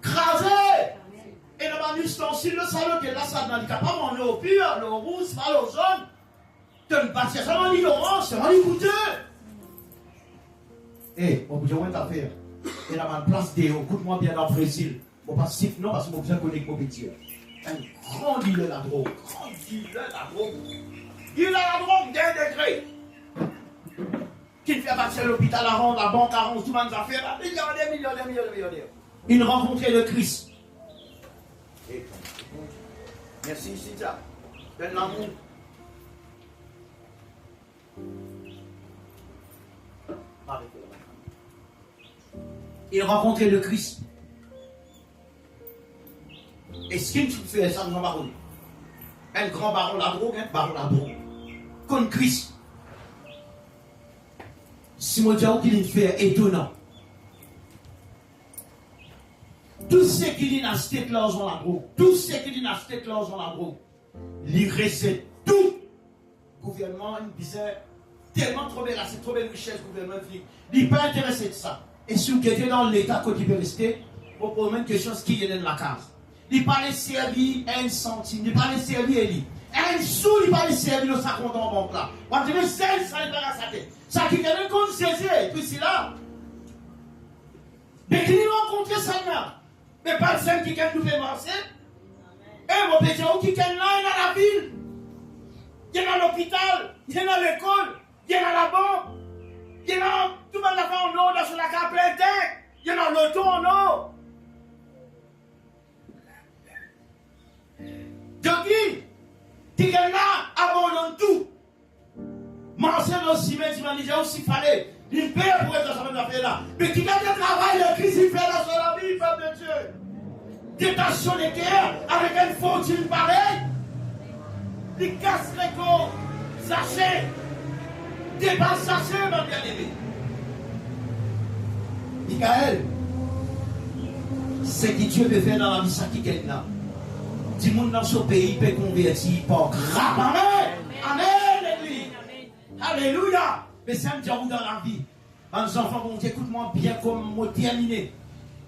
craser. Et dans l'ustensile, le salon, là, ça n'a pas mon eau pure, l'eau rouge, pas l'eau jaune. Tu ne passes pas seulement l'ignorance, c'est vraiment coûteux. Eh, on peut dire, ouais, affaire. Et dans la place des écoute-moi bien dans le Brésil. Bon, pas si, non, parce que mon besoin connaître mon métier. Un grand dealer la drogue. Grand dealer la drogue. Il a la drogue d'un degré. Qui fait partir l'hôpital à rendre, la banque à rendre, tout le monde a fait. Millionnaire. Il rencontrait le Christ. Merci, Cynthia. Donne l'amour. Il rencontrait le Christ. Et ce qu'il fait, ça, nous baron. Un grand baron la drogue, comme Christ. Si mon Dieu qu'il fait étonnant. Tout ce qu'il a acheté l'argent la drogue, tout ce qu'il a acheté l'argent la drogue, il recette tout. Le gouvernement, il disait, tellement trop belle, c'est trop belle richesse, le gouvernement, il n'est pas intéressé de ça. Et si vous êtes dans l'état quand il peut rester, vous pouvez même quelque chose qui est dans la case. Il n'est pas les servir un centime, il n'est pas les servir un sou, il n'est pas les servir le sacron dans la banque là. Vous avez 16, ça n'est pas à sa tête. Ça qui vient de compte saisir, et puis c'est là. Mais qui rencontre ça là? Mais pas le seul qui vient nous faire marcher. Et mon petit qui vient là, il est dans la ville. Il est dans l'hôpital, il est dans l'école, il est dans la banque. Il est dans tout le monde la fait en eau, dans la carte plein tête. Il est dans l'auto en eau. Donc, tu es là, abandonne tout. Manger aussi, mais tu m'as dit aussi, il fallait. Il paye pour être dans cette affaire là. Mais qui a le travail, le Christ, il fait dans son vie, femme de Dieu. Détention des terres avec une fortune pareille. Il casse les corps, sachez. Dépasse sachez, mon bien-aimé. Michael, c'est que Dieu peut faire dans la vie, ça qui est là. Tout le monde dans ce pays peut convertir par grâce. Amen. Amen, l'église. Alléluia. Mais c'est un diable dans la vie. Les enfants, bon, écoute-moi bien comme mot terminé.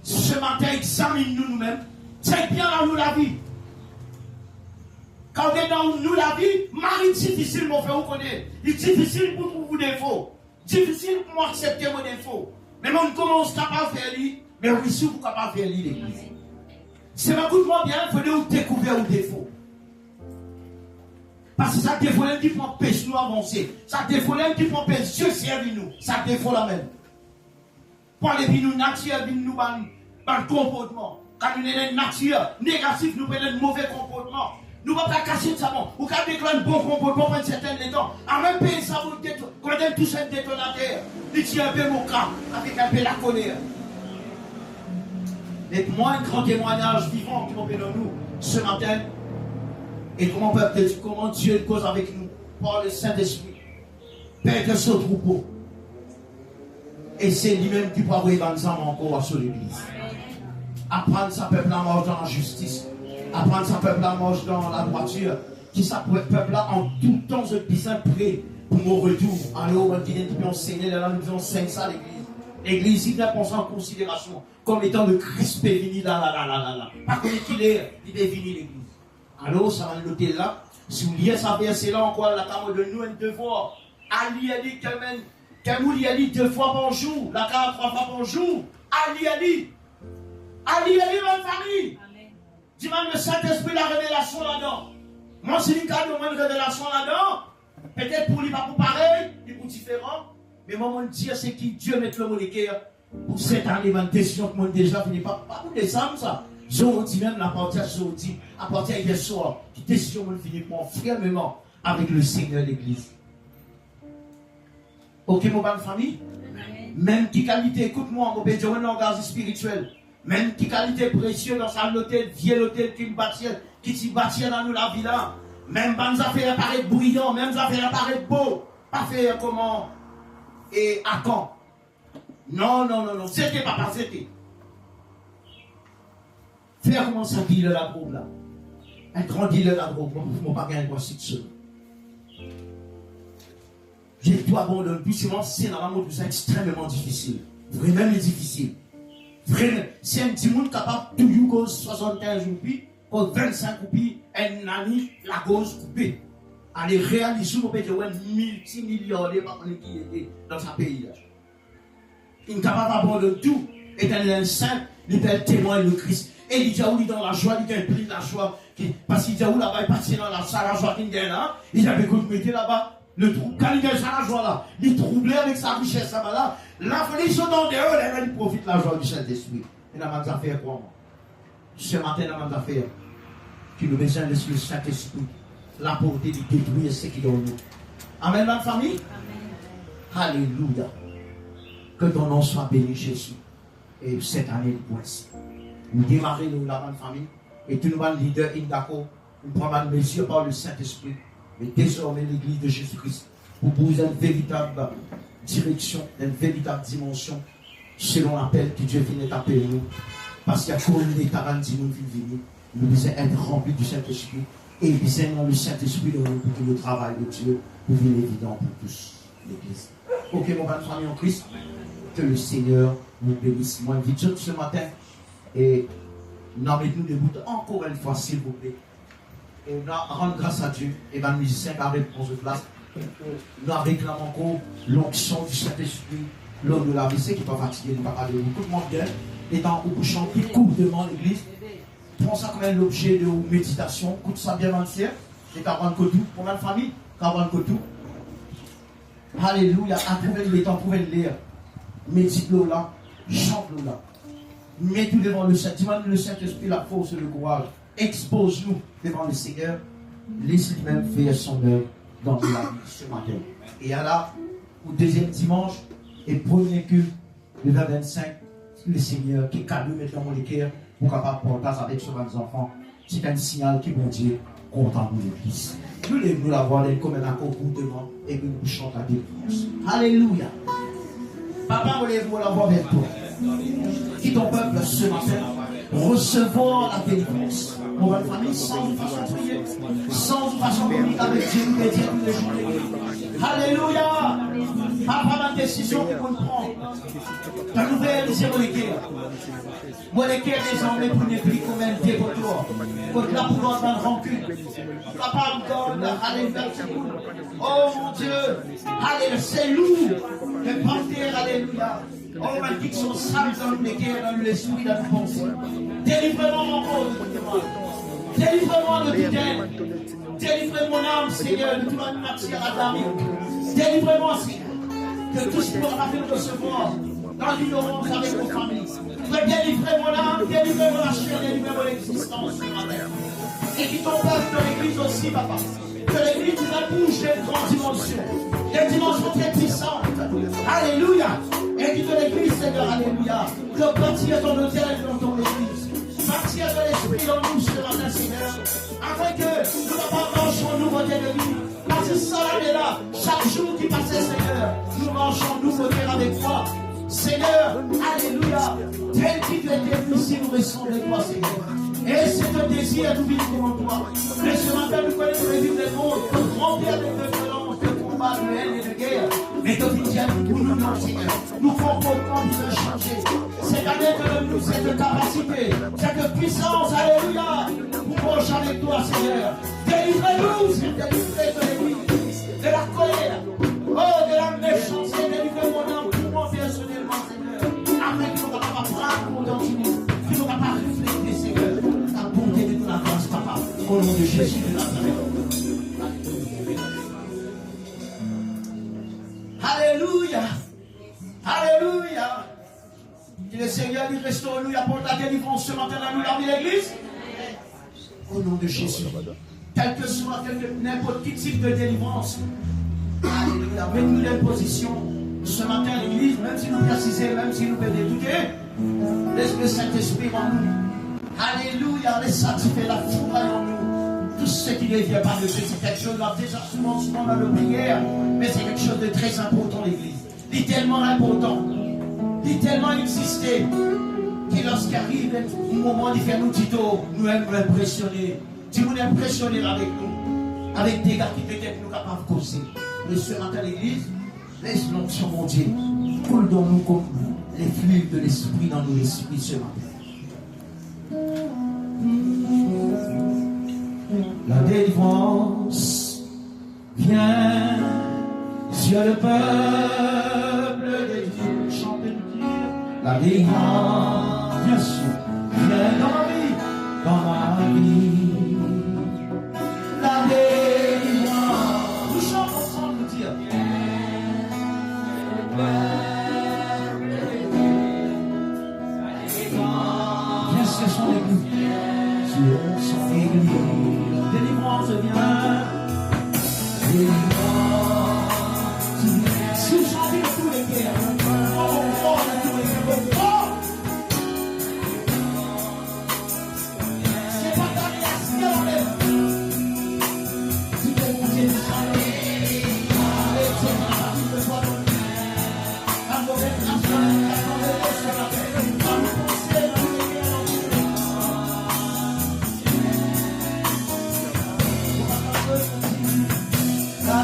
Ce matin, examine-nous nous-mêmes. C'est bien dans nous la vie. Quand on est dans nous la vie, mari difficile, mon frère, vous connaissez. Il est difficile pour trouver vos défauts. Difficile pour moi accepter vos défauts. Mais on commence capable de faire lui. Mais oui, si vous capable de faire lui, l'église. C'est écoute-moi bien, il faut que vous découvrir vos défauts. Parce que ça défaut là qui empêche nous avancer. Ça défaut là qui empêche Dieu servir nous. Ça défaut la même. Pour les nous nature, nous dans le comportement. Quand nous avons une nature négative, nous prenons un mauvais comportement. Nous ne pouvons pas cacher ça. Ou quand nous avons un bon comportement pendant un certain temps, en même pays, ça vous détruit. Quand on touche un détonateur, il tire un peu mon crâne avec un peu la colère. Mais pour moi, un grand témoignage vivant qui m'en fait dans nous ce matin. Et comment Dieu cause avec nous par le Saint-Esprit. Père de ce troupeau. Et c'est lui-même qui peut avoir évanouissement encore sur l'église. Apprendre sa peuple à marcher dans la justice. Apprendre sa peuple à marcher dans la droiture. Qui sa peuple là en tout temps se bien prêt pour mon retour. Alors, on va dire qu'on enseigner là, nous enseigne ça à l'église. L'église, il doit prendre ça en considération comme étant le Christ pévini là. Pas comme il est, il est venu l'église. Alors, ça va noter là. Si vous lisez ça verset là encore, la parole de nous un devoir. Ali a dit Kamoul a dit 2 fois par jour. La carte 3 fois par jour. Ali a dit ma famille. Dis-moi le Saint-Esprit la révélation là-dedans. Moi, c'est une carte de révélation là-dedans. Peut-être pour lui, pas pour pareil, il pour différent. Mais moi, mon Dieu, c'est qui Dieu met le molécule pour cette année, une décision que moi déjà fini pas pour décembre, ça. Jeudi même, à partir de jeudi, à partir hier soir, qui décision me finit pour fermement avec le Seigneur de l'Église. Ok, mon bonne famille? Même qui qualité, écoute-moi, mon bédion, un langage spirituel. Même qui qualité précieuse dans sa l'hôtel, vieux l'hôtel qui me bâtit, qui t'y bâtit dans nous la vie là. Même bonnes affaires apparaissent bruyants, même affaires apparaissent beaux. Pas faire comment et à quand. Non. C'était papa, c'était. Faire comment ça dealer la drogue là. Un grand dealer la drogue, moi pas gagner un site seul. J'ai tout abandonné, puis c'est normalement tout ça extrêmement difficile. Vraiment difficile. Vraiment, c'est un petit monde capable de tout cause 75 roupies, pour 25 roupies, un année, la cause coupée. Aller réaliser mon pays de multimillionnaire qui était dans sa pays là. Il est capable d'abandonner tout, et dans l'enceinte, il peut être témoin de Christ. Et il dit où il est dans la joie, il gagne plus la joie. Parce qu'il dit où là-bas, il partit dans la salle à joie qu'il gagne là. Il avait goûté là-bas. Le trou, quand il gagne la joie là, il troublait avec sa richesse là-bas. La ils sont dans dehors, il profite de la joie du Saint-Esprit. Et dans ma affaire, quoi, moi? Ce matin, dans ma affaire, qui nous besoin de le Saint-Esprit, la portée de détruire ce qui est dans nous. Amen, ma famille? Amen. Alléluia. Que ton nom soit béni, Jésus. Et cette année, nous voici. Nous démarrons, nous, la bonne famille. Et tout le monde, leader, d'accord, nous prenons mesure par le Saint-Esprit. Mais désormais, l'Église de Jésus-Christ, pour poser une véritable direction, une véritable dimension, selon l'appel que Dieu vient d'appeler nous. Parce qu'il y a comme des tarans qui nous viennent, nous devons être remplis du Saint-Esprit. Et bien dans le Saint-Esprit pour que le travail de Dieu devienne évident pour tous, l'Église. Ok, mon bonne famille en Christ, que le Seigneur nous bénisse. Moi, je dis ce matin, et nous mettons debout encore une fois, s'il vous plaît. Et nous rendons grâce à Dieu, et bien, musiciens, carré pour se place. Nous réclamons encore l'onction du Saint-Esprit, l'homme de la vie, qui pas fatigué, ne pas parler. Écoute-moi bien, étant au bouchon qui coupe devant l'église, prends ça comme un objet de méditation, écoute ça bien entier, et Caron Kotou, pour ma famille, Caron Kotou. Alléluia, approuvez le temps, approuvez le lire. Médite-le là, chante-le là. Mets-nous devant le Saint, demande le Saint-Esprit la force et le courage. Expose-nous devant le Seigneur. Laisse-lui même faire son œuvre dans la vie ce matin. Et là, au deuxième dimanche, et premier culte, le 25, le Seigneur qui est cadeau maintenant dans les cœurs pour capable de porter avec sur les enfants. C'est un signal qui, bon Dieu, content de l'église. Nous devons l'avoir comme un accord pour demain et que nous chantons la délivrance. Alléluia. Papa, voulez-vous l'avoir avec toi? Qui ton peuple ce matin recevoir la délivrance. Mon bonne famille, sans une façon de prier, sans une façon de communiquer avec Dieu, nous médier tous les jours. Alléluia. Papa, ma décision que vous prenez. Ta nouvelle miséricorde. Moi, les cœurs désormais pour ne plus comme un dévoteur. Contre la pouvoir dans le rancune. Papa, me donne, alléluia. Oh mon Dieu, alléluia, c'est lourd. Le panthère, alléluia. Oh, ma qui sont sales dans les cœurs, dans l'esprit, dans le pensée. Délivre-moi mon corps de tout mal. Délivre-moi de tout haine. Délivre mon âme, Seigneur, de toute ma matière adamique. Délivre-moi, Seigneur. Que tout ce qui m'aura fait recevoir dans l'ignorance avec vos familles. Délivrez mon âme, délivrez mon chair, délivrez mon existence ce matin. Et qui ton peuple de l'église aussi, papa. Que l'église nous bouge des grandes dimensions. Des dimensions très puissantes. Alléluia. Et qui de l'église, Seigneur, alléluia. Que bâtir ton hôtel dans ton église. Bâtir de l'esprit dans nous ce matin, Seigneur. Afin que nous ne pas marchons nouveauté de vie. Parce que ça est là, chaque jour qui passait, Seigneur, nous marchons nouveauté avec toi. Seigneur, alléluia. Tel qui tu étais plus si nous restons de toi, Seigneur. Et c'est un désir de vivre devant toi. Mais ce matin, nous connaissons les vivre des mondes, de remplir avec de violence, de combat, de haine et de guerre. Mais comme il dit à nous, nous, Seigneur, nous faut autant de changer. Cette année, donne-nous cette capacité, cette puissance, alléluia, pour marcher avec toi, Seigneur. Délivrez-nous, Seigneur, de l'église, de la colère, oh, de la méchanceté, délivrez mon âme pour moi personnellement, Seigneur. Afin que nous ne pas prendre dans nous, que nous ne pas refléter, Seigneur, ta bonté de toute la grâce, papa, au nom de Jésus de Nazareth. Alléluia. Alléluia. Que le Seigneur lui restaure, nous apporte la délivrance ce matin dans nous, dans l'église. Au nom de Jésus. Quel que soit n'importe quel type de délivrance. Alléluia. Mettez-nous dans une position ce matin à l'église, même si nous précisons, même si nous pouvons douter. Laisse le Saint-Esprit en nous. Alléluia. Laisse sanctifier la foi en nous. Tout ce qui ne vient pas de Dieu, c'est quelque chose, là, déjà souvent dans nos prières, mais c'est quelque chose de très important, l'église. C'est tellement important. C'est tellement existé. Que lorsqu'arrive un moment de faire nous tito, nous aimons impressionner. Si vous impressionnez avec nous, avec des gars qui peut-être nous capables de causer. Mais ce matin, l'église, laisse l'onction, mon Dieu, coule dans nous comme les flux de l'esprit dans nos esprits ce matin. La délivrance vient sur le peuple de Dieu. Chantez-nous. La délivrance, bien sûr, vient dans ma vie, dans ma vie. La délivrance, nous chantons ensemble, nous dire. Bien sûr, son église. Sur son église. Délivrance vient. Délivrance vient. Si vous chantez tous les cœurs, oh, tous les cœurs, c'est pas ta réaction, mais tu peux monter du chalet. Allez, c'est ma vie de toi. Adorer la foi, adorer le Seigneur. La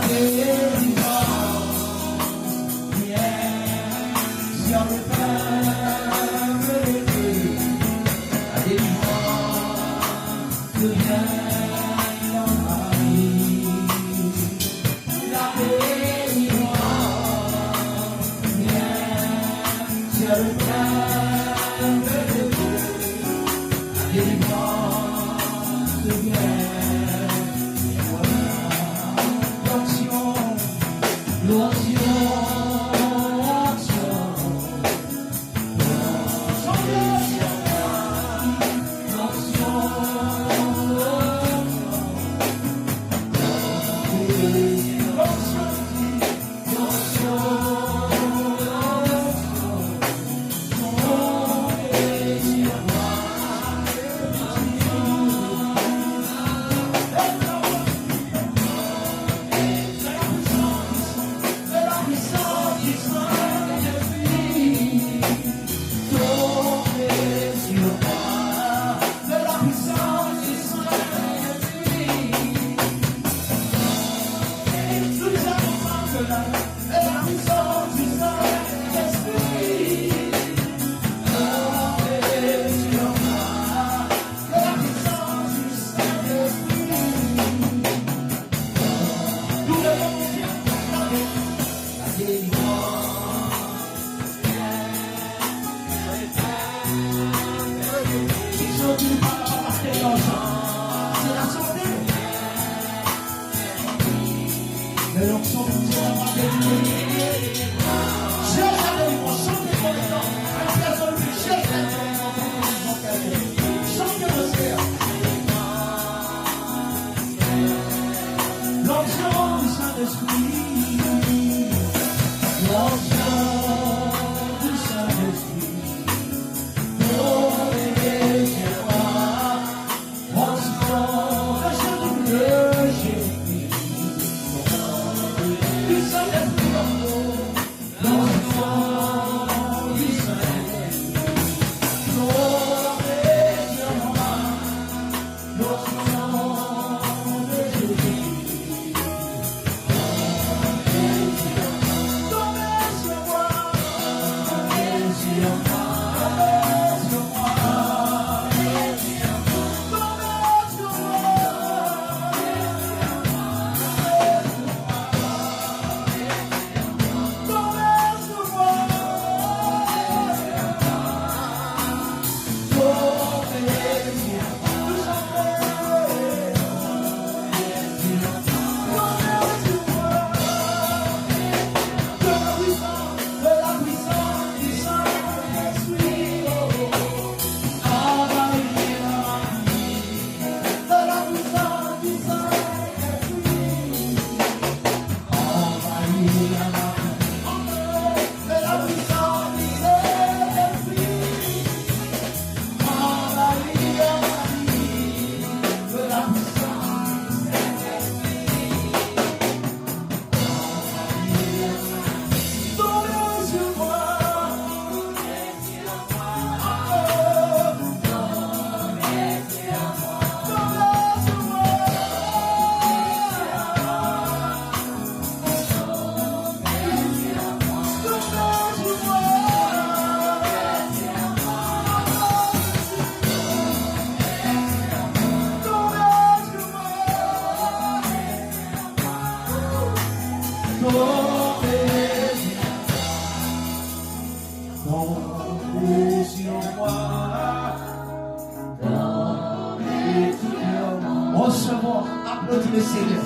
le Seigneur.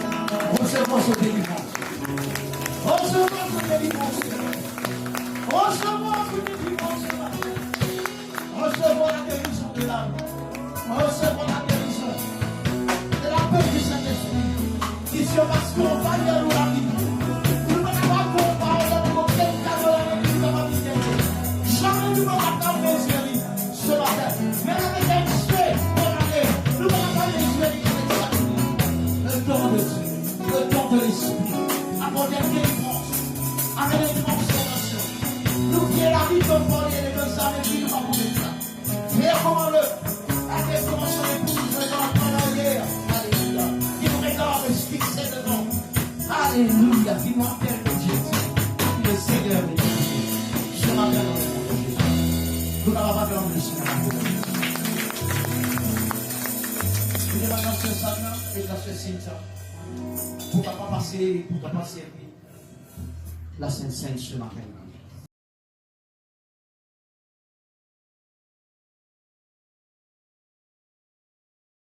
Recevons ce délivrance. Recevons ce délivrance. Recevons ce délivrance ce matin. Recevons la guérison de l'âme. Recevons la guérison de la paix du Saint-Esprit. Qui se passe qu'on va y aller la vie. Nous ne pouvons pas comparer le côté de la vie de ma vie. Jamais nous ne pouvons pas faire ce matin. Mais avec un fait, nous ne pouvons pas les yeux. Le don de Dieu, le don de l'Esprit, apporter une délivrance, amener une transformation. Nous prions la vie comme Paul et les deux âmes et puis nous avons ça. Réarmons-le, avec comment son épouse dans la guerre. Alléluia. Qui nous regarde et se fixer devant. Alléluia. Qui nous appelle comme Jésus. Le Seigneur est Dieu. Je m'appelle dans le nom de Jésus. Nous n'avons pas besoin de le Seigneur. Je vais dans ce salon et dans ce cimetière. Pour ne pas passer la Sainte-Sainte ce matin.